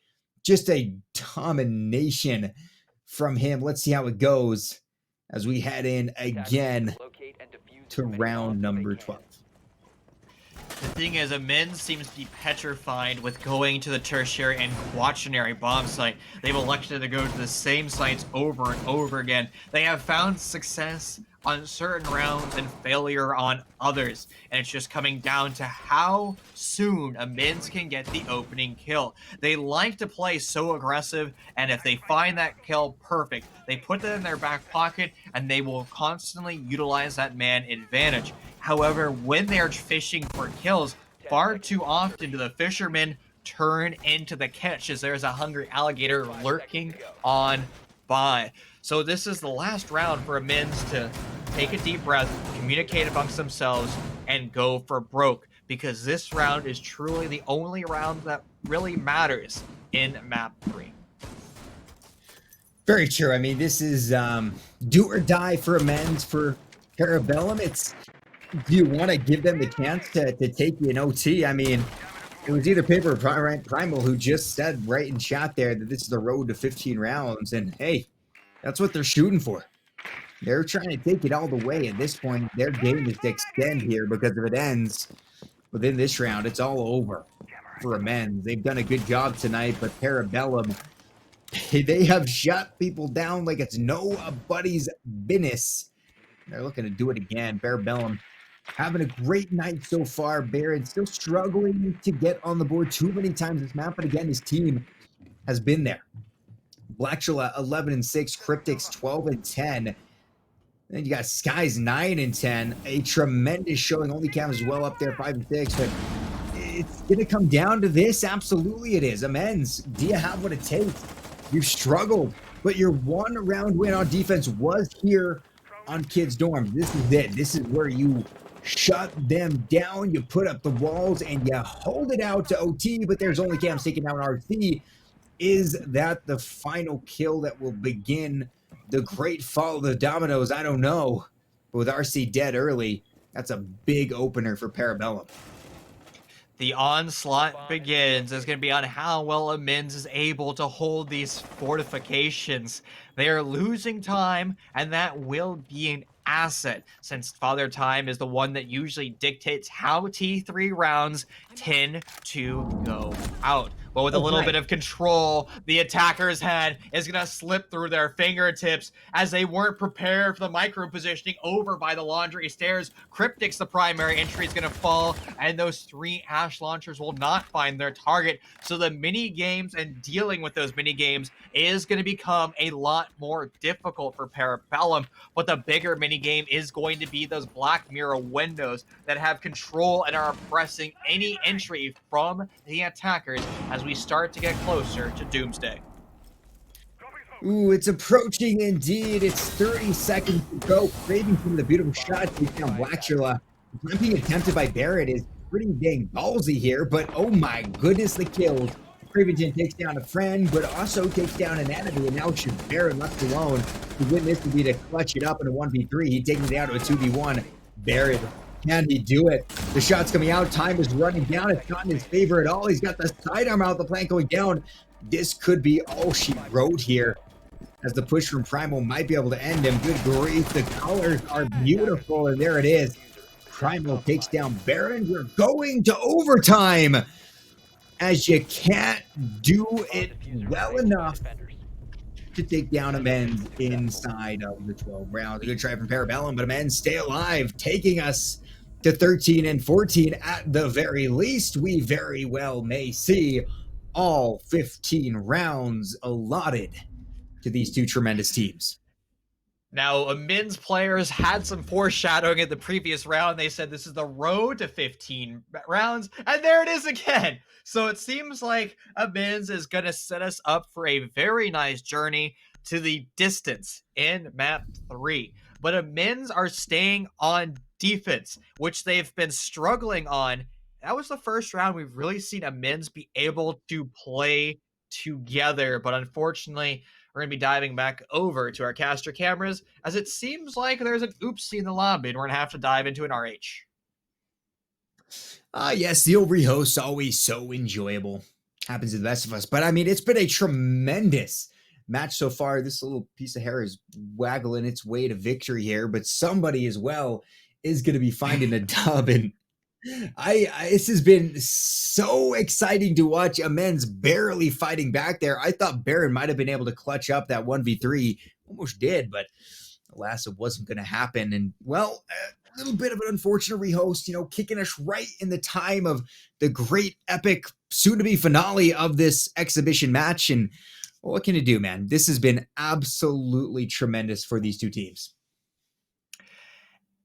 Just a domination from him. Let's see how it goes as we head in again to round number 12. The thing is, ImmenZ seems to be petrified with going to the tertiary and quaternary bomb site. They've elected to go to the same sites over and over again. They have found success on certain rounds and failure on others, and it's just coming down to how soon ImmenZ can get the opening kill. They like to play so aggressive, and if they find that kill, perfect. They put that in their back pocket, and they will constantly utilize that man advantage. However, when they're fishing for kills, far too often do the fishermen turn into the catch as there's a hungry alligator lurking on by. So this is the last round for ImmenZ to take a deep breath, communicate amongst themselves, and go for broke, because this round is truly the only round that really matters in map 3. Very true. I mean, this is do or die for ImmenZ for Parabellum. Do you want to give them the chance to take you an OT? I mean, it was either Paper or Primal who just said right in chat there that this is the road to 15 rounds. And hey, that's what they're shooting for. They're trying to take it all the way. At this point, their game is to extend here, because if it ends within this round, it's all over for ImmenZ. They've done a good job tonight, but Parabellum, they have shut people down like it's nobody's business. They're looking to do it again. Parabellum having a great night so far. Barrett still struggling to get on the board too many times this map, but again, his team has been there. Blackshula 11-6, Cryptics 12-10. Then you got Skies 9-10. A tremendous showing. Only Cam as well up there 5-6, but it's gonna come down to this. Absolutely, it is. ImmenZ, do you have what it takes? You've struggled, but your one round win on defense was here on Kids Dorm. This is it. This is where you shut them down. You put up the walls and you hold it out to OT, but there's only Cams taking down RC. Is that the final kill that will begin the great fall of the dominoes? I don't know. But with RC dead early, that's a big opener for Parabellum. The onslaught begins. It's going to be on how well ImmenZ is able to hold these fortifications. They are losing time, and that will be an asset, since Father Time is the one that usually dictates how T3 rounds tend to go out. But with a little bit of control, the attacker's head is going to slip through their fingertips as they weren't prepared for the micro positioning over by the laundry stairs. Cryptics, the primary entry, is going to fall, and those 3 Ash launchers will not find their target. So the mini games and dealing with those mini games is going to become a lot more difficult for Parabellum. But the bigger mini game is going to be those Black Mirror windows that have control and are oppressing any entry from the attackers as we start to get closer to Doomsday. Ooh, it's approaching indeed. It's 30 seconds to go. Cravington, the beautiful shot takes down Blackshula. Not being attempted by Barrett is pretty dang ballsy here, but oh my goodness, the kills. Cravington takes down a friend, but also takes down an enemy, and now it's just Barrett left alone. To win this would be to clutch it up in a 1v3. He takes it down to a 2v1. Barrett, can he do it? The shot's coming out. Time is running down. It's not in his favor at all. He's got the sidearm out, the plank going down. This could be all she wrote here, as the push from Primal might be able to end him. Good grief, the colors are beautiful, and there it is. Primal takes down Baron. We're going to overtime, as you can't do it well enough to take down ImmenZ inside of the 12 rounds. A good try from Parabellum, but ImmenZ stay alive, taking us to 13 and 14 at the very least. We very well may see all 15 rounds allotted to these two tremendous teams. Now, ImmenZ players had some foreshadowing at the previous round. They said this is the road to 15 rounds, and there it is again. So it seems like ImmenZ is going to set us up for a very nice journey to the distance in map 3. But ImmenZ are staying on defense, which they've been struggling on. That was the first round we've really seen ImmenZ be able to play together, but unfortunately, we're going to be diving back over to our caster cameras, as it seems like there's an oopsie in the lobby, and we're going to have to dive into an RH. Yes, the old rehost always so enjoyable. Happens to the best of us. But I mean, it's been a tremendous match so far. This little piece of hair is waggling its way to victory here, but somebody as well is going to be finding a dub. And this has been so exciting to watch. ImmenZ barely fighting back there. I thought Baron might have been able to clutch up that 1v3. Almost did, but alas, it wasn't going to happen. And well, a little bit of an unfortunate rehost, kicking us right in the time of the great epic soon to be finale of this exhibition match. And well, what can you do, man? This has been absolutely tremendous for these two teams.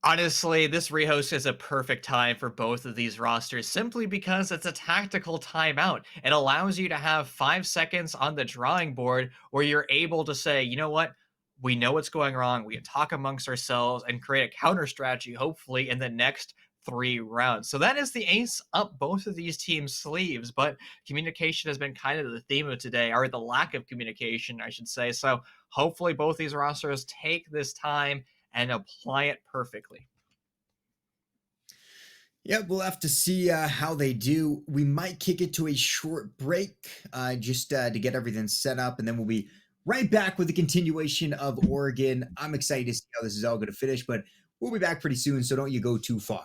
Honestly, this rehost is a perfect time for both of these rosters simply because it's a tactical timeout. It allows you to have 5 seconds on the drawing board where you're able to say, you know what? We know what's going wrong. We can talk amongst ourselves and create a counter strategy, hopefully, in the next 3 rounds. So that is the ace up both of these teams' sleeves. But communication has been kind of the theme of today, or the lack of communication, I should say. So hopefully, both these rosters take this time and apply it perfectly. Yeah, we'll have to see how they do. We might kick it to a short break just to get everything set up, and then we'll be right back with the continuation of Oregon. I'm excited to see how this is all going to finish, but we'll be back pretty soon, so don't you go too far.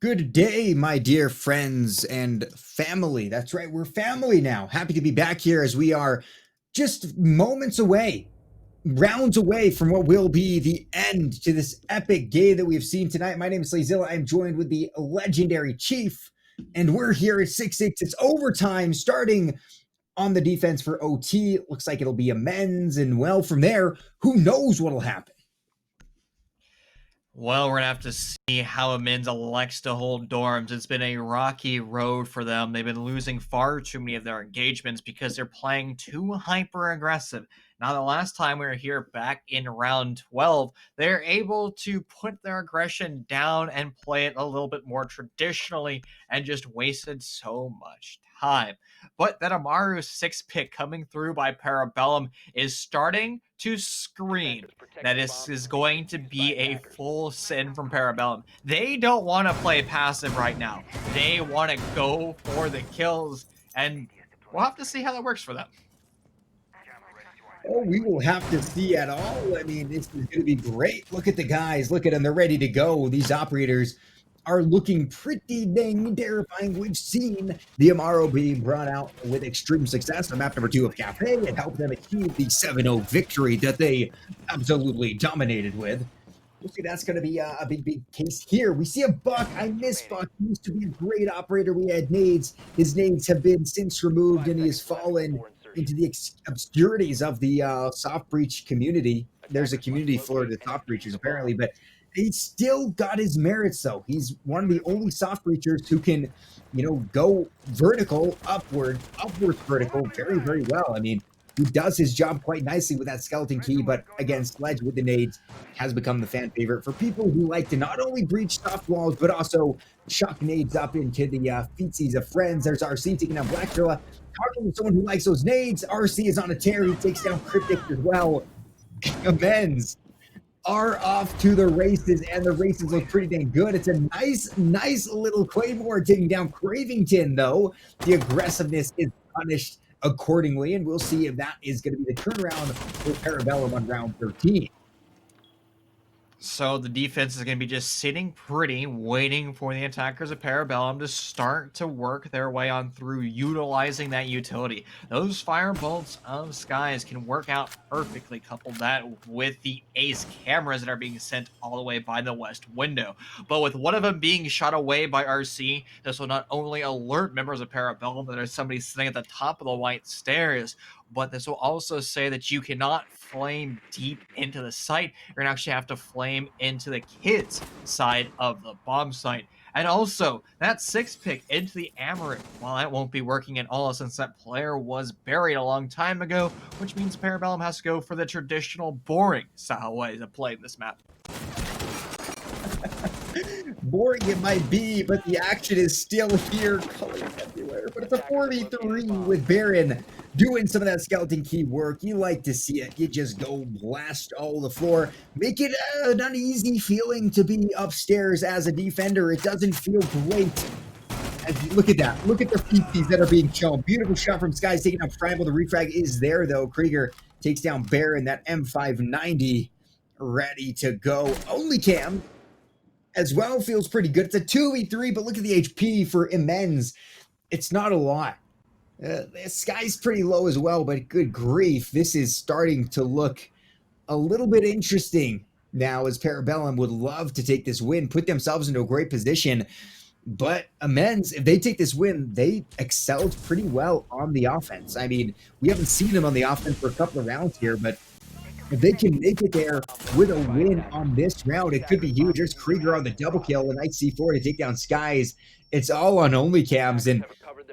Good day, my dear friends and family. That's right, we're family now. Happy to be back here as we are just moments away, rounds away from what will be the end to this epic game that we've seen tonight. My name is Slayzilla. I'm joined with the legendary Chief, and we're here at 6-6. It's overtime starting on the defense for OT. It looks like it'll be ImmenZ, and well, from there, who knows what'll happen. Well, we're gonna have to see how ImmenZ elects to hold dorms. It's been a rocky road for them. They've been losing far too many of their engagements because they're playing too hyper aggressive. Now, the last time we were here back in round 12, they're able to put their aggression down and play it a little bit more traditionally and just wasted so much time. But that Amaru 6 pick coming through by Parabellum is starting to scream that is going to be a full sin from Parabellum. They don't want to play passive right now. They want to go for the kills, and we'll have to see how that works for them. Oh, we will have to see at all. I mean, this is going to be great. Look at the guys. Look at them. They're ready to go. These operators are looking pretty dang terrifying. We've seen the Amaro being brought out with extreme success on map number 2 of Cafe and helped them achieve the 7-0 victory that they absolutely dominated with. We'll see that's going to be a big case here. We see a Buck. I miss Buck. He used to be a great operator. We had nades. His nades have been since removed, and he has fallen into the obscurities of the soft breach community. There's a community for the soft breachers, apparently, but he's still got his merits, though. He's one of the only soft breachers who can, go vertical, upwards vertical very well. I mean, he does his job quite nicely with that skeleton key, but again, Sledge with the nades has become the fan favorite for people who like to not only breach soft walls, but also chuck nades up into the feetsies of friends. There's RC taking down Black Drilla. Talking to someone who likes those nades, RC is on a tear. He takes down Cryptic as well. ImmenZ are off to the races, and the races look pretty dang good. It's a nice little Claymore taking down Cravington, though. The aggressiveness is punished accordingly, and we'll see if that is going to be the turnaround for Parabellum on round 13. So the defense is going to be just sitting pretty, waiting for the attackers of Parabellum to start to work their way on through, utilizing that utility. Those fire bolts of skies can work out perfectly. Couple that with the ace cameras that are being sent all the way by the west window. But with one of them being shot away by RC, this will not only alert members of Parabellum that there's somebody sitting at the top of the white stairs, but this will also say that you cannot flame deep into the site. You're going to actually have to flame into the kids' side of the bomb site. And also, that 6 pick into the Amaret, well, that won't be working at all since that player was buried a long time ago, which means Parabellum has to go for the traditional boring style way to play this map. Boring it might be, but the action is still here, colors everywhere. But it's a 4v3 with Baron doing some of that skeleton key work. You like to see it. You just go blast all the floor. Make it an uneasy feeling to be upstairs as a defender. It doesn't feel great. Look at that. Look at the feces that are being shown. Beautiful shot from Skies taking out Primal. The refrag is there, though. Krieger takes down Baron. That M590 ready to go. Only cam as well feels pretty good. It's a 2v3, but look at the HP for ImmenZ. It's not a lot. The sky's pretty low as well, but good grief. This is starting to look a little bit interesting now, as Parabellum would love to take this win, put themselves into a great position. But ImmenZ, if they take this win, they excelled pretty well on the offense. I mean, we haven't seen them on the offense for a couple of rounds here, but if they can make it there with a win on this round, it could be huge. There's Krieger on the double kill, and Knight C4 to take down Skies. It's all on only cams, and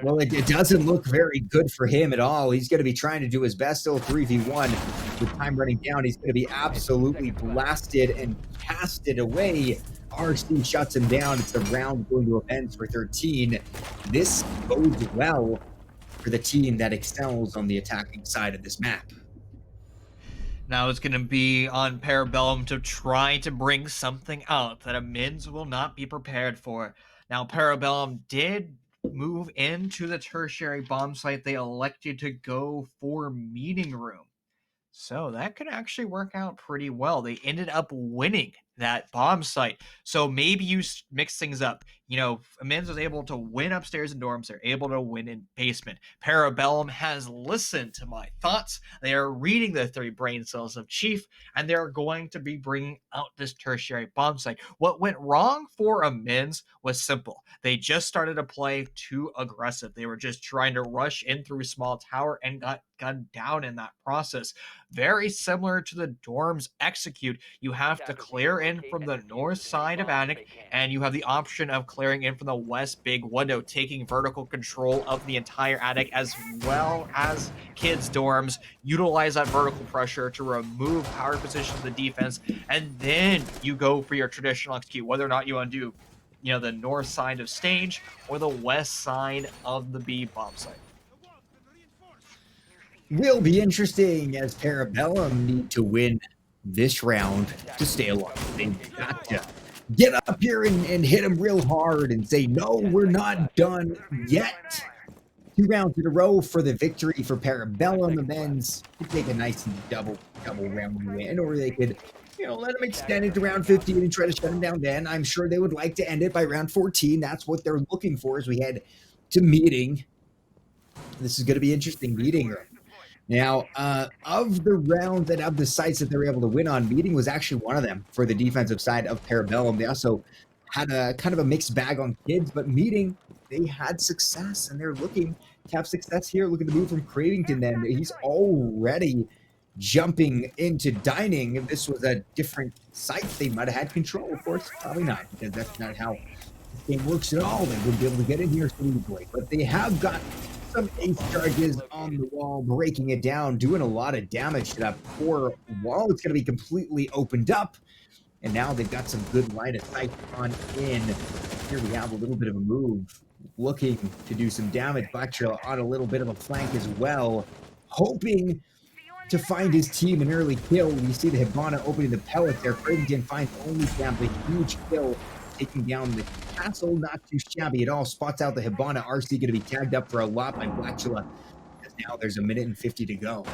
well, it doesn't look very good for him at all. He's going to be trying to do his best, still 3v1 with time running down. He's going to be absolutely blasted and casted away. RC shuts him down. It's the round going to ImmenZ for 13. This bodes well for the team that excels on the attacking side of this map. Now it's going to be on Parabellum to try to bring something out that ImmenZ will not be prepared for. Now, Parabellum did move into the tertiary bomb site. They elected to go for meeting room. So that could actually work out pretty well. They ended up winning that bomb site. So maybe you mix things up. ImmenZ was able to win upstairs in dorms. They're able to win in basement. Parabellum has listened to my thoughts. They are reading the three brain cells of Chief, and they're going to be bringing out this tertiary bomb site. What went wrong for ImmenZ was simple. They just started to play too aggressive. They were just trying to rush in through small tower and got gunned down in that process. Very similar to the dorms execute. You have to clear in from the north side of attic, and you have the option of clearing in from the west big window, taking vertical control of the entire attic as well as kids' dorms. Utilize that vertical pressure to remove power positions of the defense, and then you go for your traditional execute, whether or not you want to do, the north side of stage or the west side of the B bomb site. Will be interesting as Parabellum need to win this round to stay alive. They've got to get up here and hit them real hard and say, no, we're not done yet. 2 rounds in a row for the victory for Parabellum. ImmenZ could take a nice double round win, or they could, let them extend it to round 15 and try to shut them down then. I'm sure they would like to end it by round 14. That's what they're looking for as we head to meeting. This is going to be interesting meeting. Now, of the rounds and of the sites that they were able to win on, meeting was actually one of them for the defensive side of Parabellum. They also had a kind of a mixed bag on kids, but meeting, they had success, and they're looking to have success here, looking to move from Cravington then. He's already jumping into dining. If this was a different site, they might have had control. Of course, probably not, because that's not how the game works at all. They wouldn't be able to get in here so easily, but they have got some ace charges on the wall, breaking it down, doing a lot of damage to that poor wall. It's going to be completely opened up, and now they've got some good line of sight on in. Here we have a little bit of a move, looking to do some damage. Black Trail on a little bit of a flank as well, hoping to find his team an early kill. You see the Hibana opening the pellets there. Cravington finds only Camp, a huge kill, taking down the castle. Not too shabby at all. Spots out the Hibana. RC going to be tagged up for a lot by Blackula. Now there's 1:50 to go.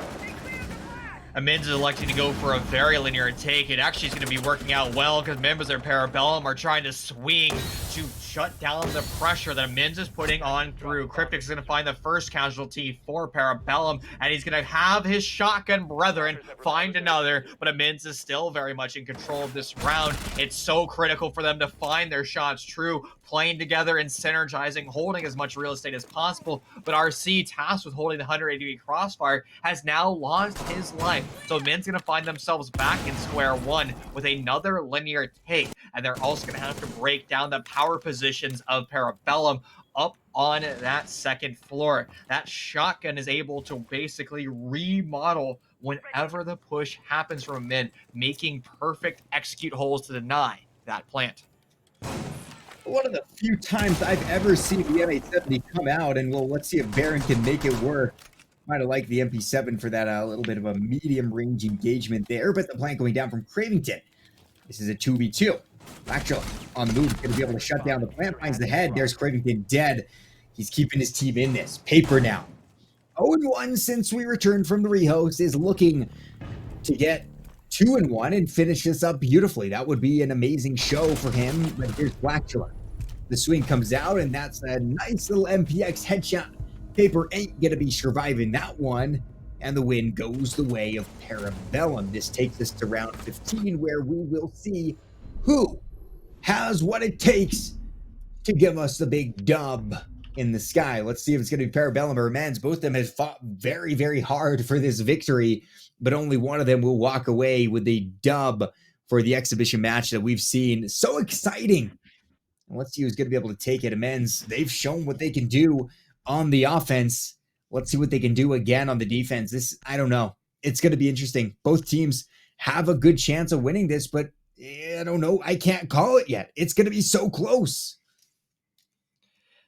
ImmenZ is electing to go for a very linear take. It actually is going to be working out well because members of Parabellum are trying to swing to shut down the pressure that ImmenZ is putting on through. Cryptic is going to find the first casualty for Parabellum, and he's going to have his shotgun brethren find another, but ImmenZ is still very much in control of this round. It's so critical for them to find their shots true, playing together and synergizing, holding as much real estate as possible. But RC, tasked with holding the 180-degree crossfire, has now lost his life. So ImmenZ going to find themselves back in square one with another linear take, and they're also going to have to break down the power positions of Parabellum up on that second floor. That shotgun is able to basically remodel whenever the push happens from ImmenZ, making perfect execute holes to deny that plant. One of the few times I've ever seen the M870 come out, and well, let's see if Baron can make it work. Might have liked the MP7 for that little bit of a medium range engagement there, but the plant going down from Cravington. This is a 2v2. Blackjaw on the move, going to be able to shut down the plant, finds the head. There's Cravington dead. He's keeping his team in this. Paper now. 0-1 since we returned from the rehost, is looking to get 2-1 and finish this up beautifully. That would be an amazing show for him, but here's Blackjaw. The swing comes out, and that's a nice little MPX headshot. Paper ain't going to be surviving that one, and the win goes the way of Parabellum. This takes us to round 15, where we will see who has what it takes to give us the big dub in the sky. Let's see if it's going to be Parabellum or ImmenZ. Both of them have fought very, very hard for this victory, but only one of them will walk away with a dub for the exhibition match that we've seen. So exciting. Let's see who's going to be able to take it. ImmenZ, they've shown what they can do on the offense. Let's see what they can do again on the defense. This, I don't know. It's going to be interesting. Both teams have a good chance of winning this, but I don't know. I can't call it yet. It's going to be so close.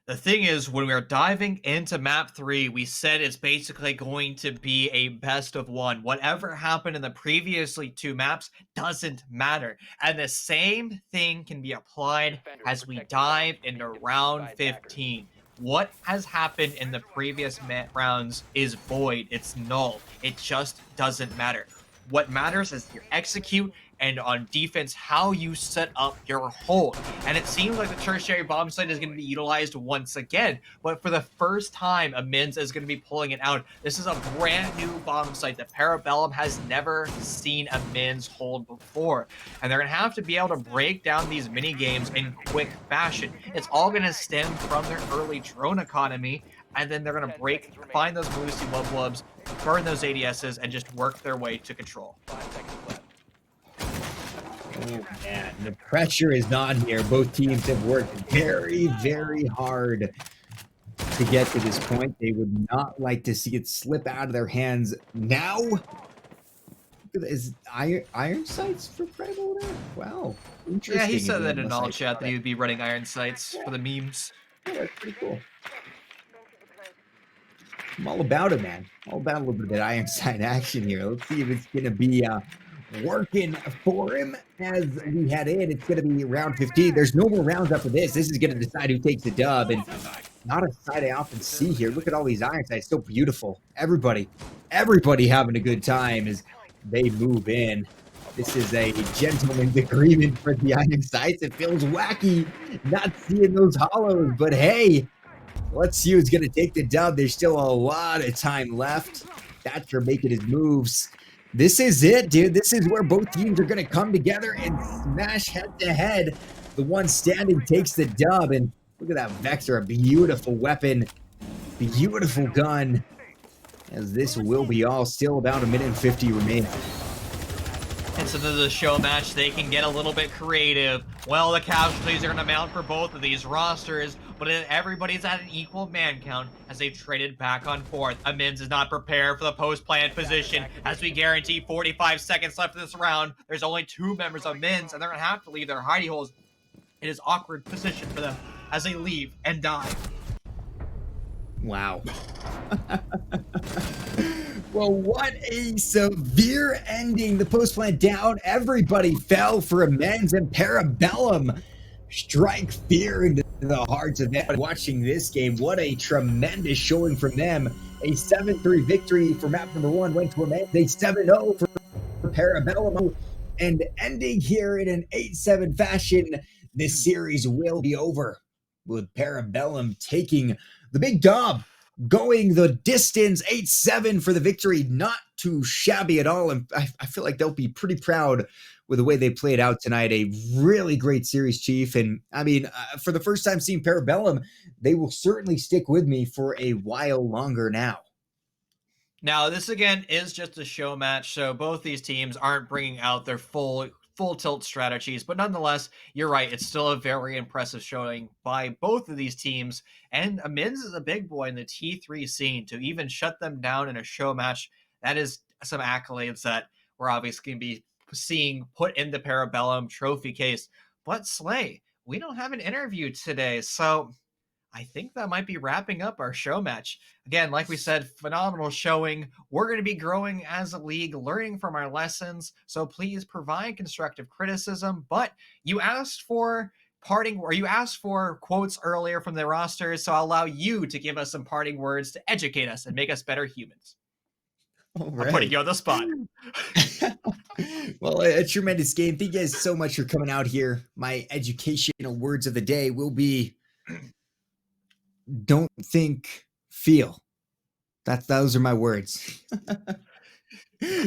The thing is, when we are diving into map 3, we said it's basically going to be a best of one. Whatever happened in the previously 2 maps doesn't matter. And the same thing can be applied as we dive into round 15. What has happened in the previous rounds is void. It's null. It just doesn't matter. What matters is your execute and on defense, how you set up your hold. And it seems like the tertiary bomb site is going to be utilized once again, but for the first time, ImmenZ is going to be pulling it out. This is a brand new bomb site that Parabellum has never seen ImmenZ hold before, and they're going to have to be able to break down these mini games in quick fashion. It's all going to stem from their early drone economy, and then they're going to find those Lucy Wub Wubs, burn those ADSs, and just work their way to control. Oh man, the pressure is on here. Both teams have worked very, very hard to get to this point. They would not like to see it slip out of their hands now. Is iron sights for Predator? Wow, Yeah, he interesting. said If you that have in less all sights chat on that he it. would be running iron sights for the memes. Yeah, that's pretty cool. I'm all about it, man. All about a little bit of that iron sight action here. Let's see if it's gonna be working for him as we head in. It's gonna be round 15. There's no more rounds after this. This is gonna decide who takes the dub, and not a sight I often see here. Look at all these iron sights, so beautiful. Everybody having a good time as they move in. This is a gentleman's agreement for the iron sights. It feels wacky not seeing those hollows, but hey, let's see who's going to take the dub. There's still a lot of time left. Thatcher making his moves. This is it, dude. This is where both teams are going to come together and smash head to head. The one standing takes the dub. And look at that Vector, a beautiful weapon, beautiful gun. As this will be all still about a minute and 50 remaining. And so this is a show match. They can get a little bit creative. Well, the casualties are going to mount for both of these rosters, but everybody's at an equal man count as they've traded back on forth. ImmenZ is not prepared for the post-plant position as we guarantee 45 seconds left in this round. There's only 2 members of ImmenZ, and they're going to have to leave their hidey holes. It is awkward position for them as they leave and die. Wow. Well, what a severe ending. The post plant down. Everybody fell for ImmenZ, and Parabellum strike fear into the hearts of everyone watching this game. What a tremendous showing from them. A 7-3 victory for map number 1 went to ImmenZ. A 7-0 for Parabellum. And ending here in an 8-7 fashion, this series will be over with Parabellum taking the big dub, going the distance. 8-7 for the victory. Not too shabby at all. And I feel like they'll be pretty proud with the way they played out tonight. A really great series, Chief. And I mean, for the first time seeing Parabellum, they will certainly stick with me for a while longer now. Now, this again is just a show match, so both these teams aren't bringing out their full tilt strategies, but nonetheless, you're right. It's still a very impressive showing by both of these teams. And ImmenZ is a big boy in the T3 scene to even shut them down in a show match. That is some accolades that we're obviously going to be seeing put in the Parabellum trophy case. But Slay, we don't have an interview today, so I think that might be wrapping up our show match. Again, like we said, phenomenal showing. We're going to be growing as a league, learning from our lessons. So please provide constructive criticism. But you asked for you asked for quotes earlier from the rosters. So I'll allow you to give us some parting words to educate us and make us better humans. All I'm putting right. you on the spot. Well, a tremendous game. Thank you guys so much for coming out here. My educational words of the day will be don't think, feel. Those are my words.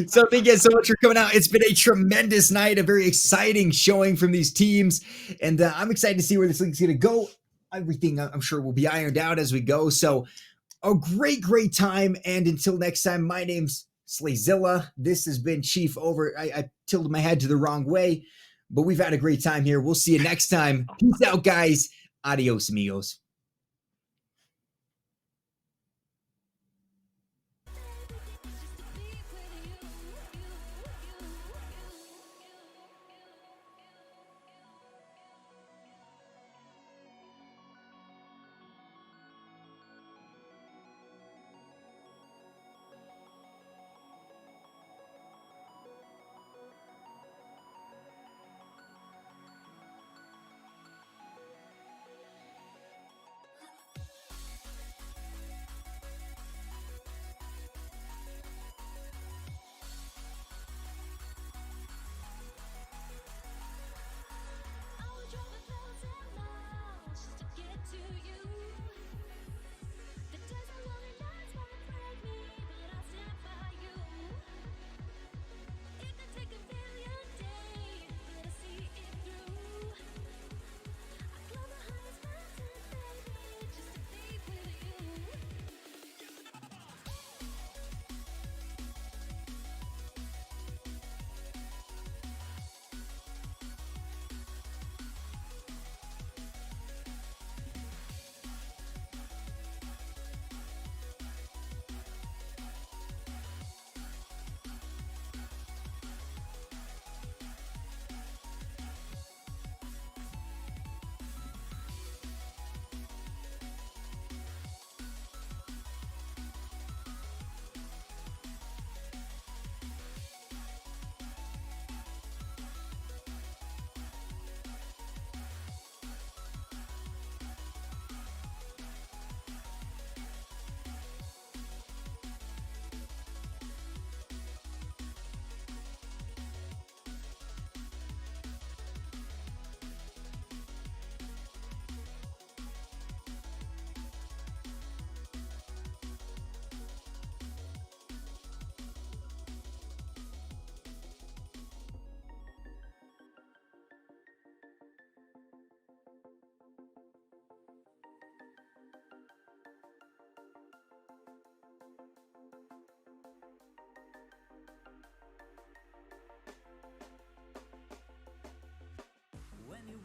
So thank you guys so much for coming out. It's been a tremendous night, a very exciting showing from these teams, and I'm excited to see where this league's going to go. Everything I'm sure will be ironed out as we go. So a great time, and until next time, my name's Slayzilla. This has been Chief over. I tilted my head to the wrong way, but we've had a great time here. We'll see you next time. Peace out, guys. Adios, amigos.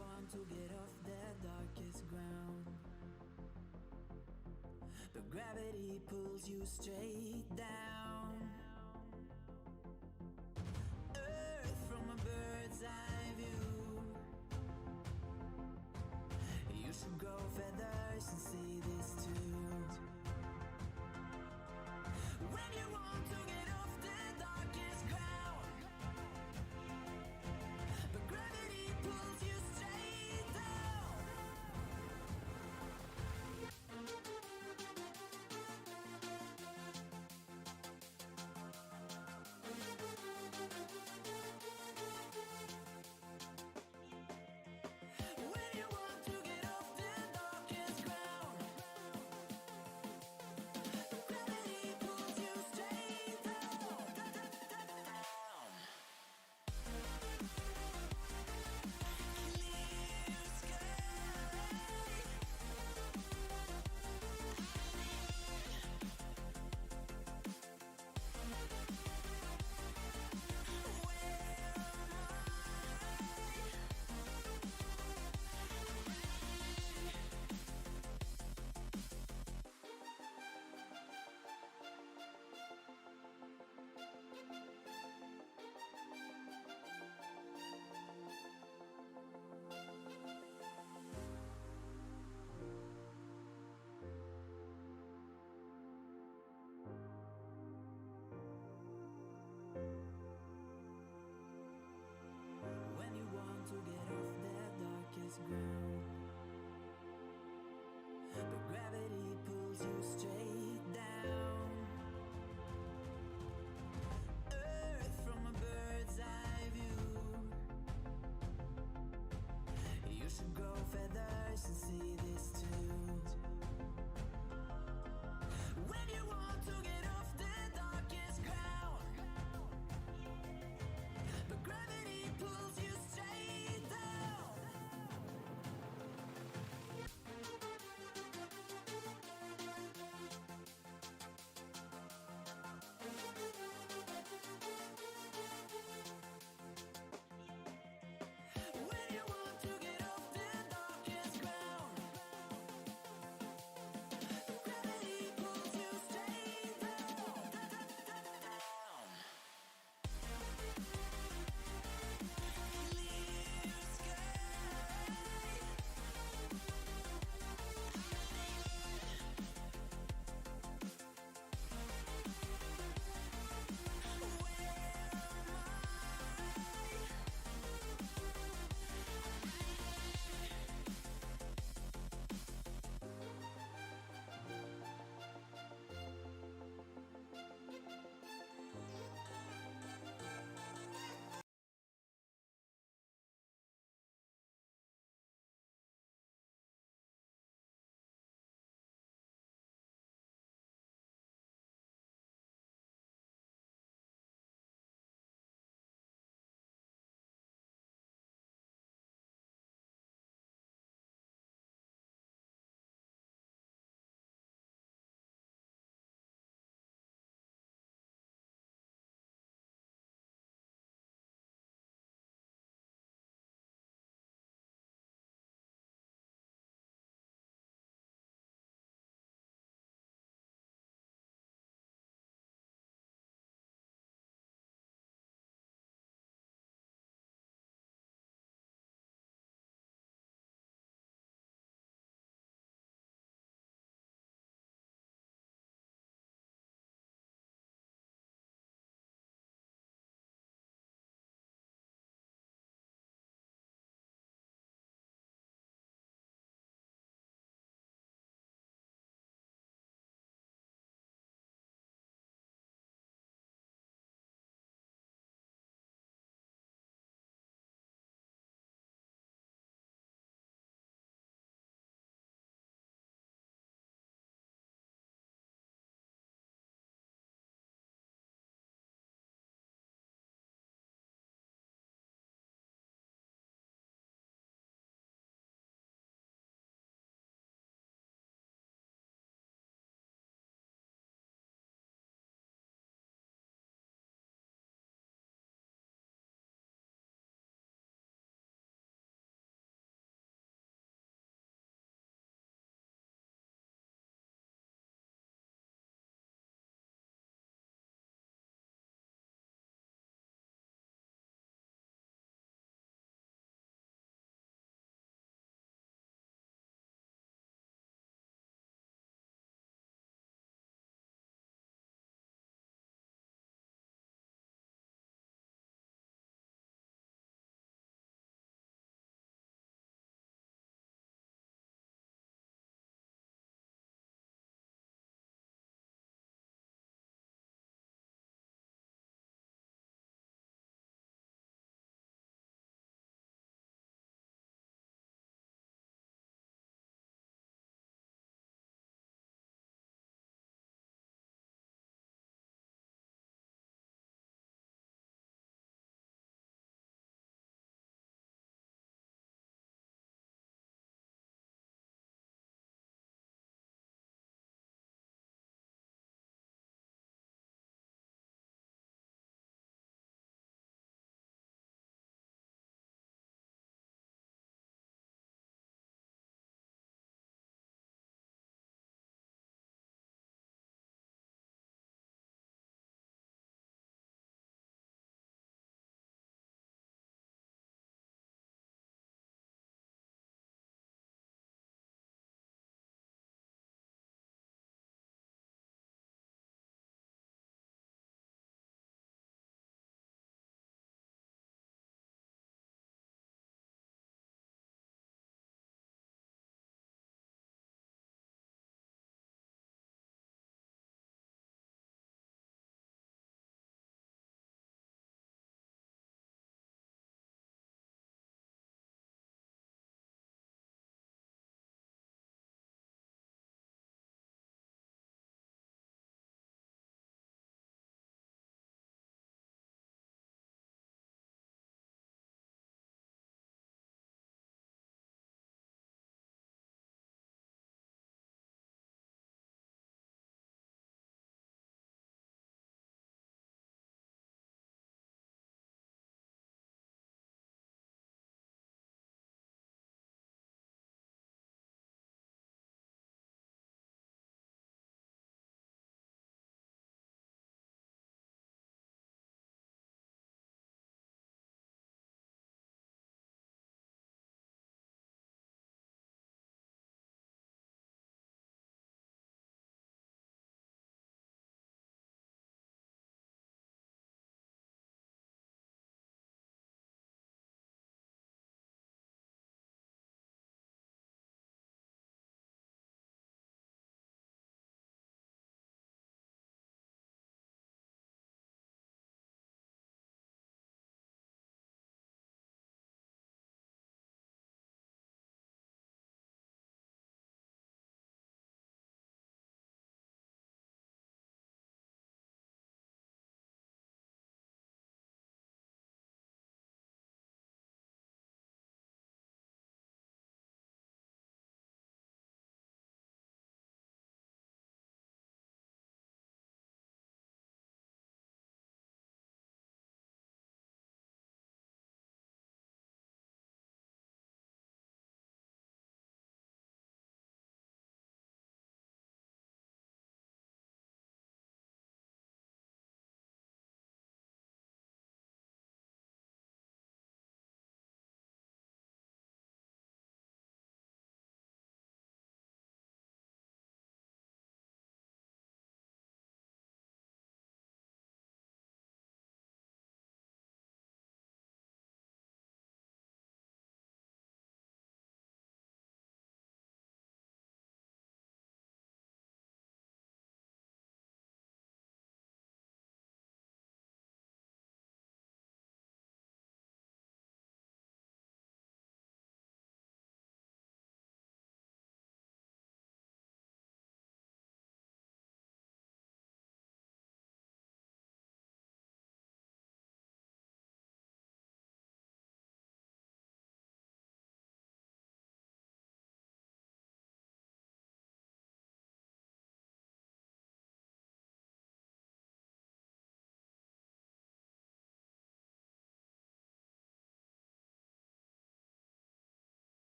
want to get off the darkest ground, but gravity pulls you straight down.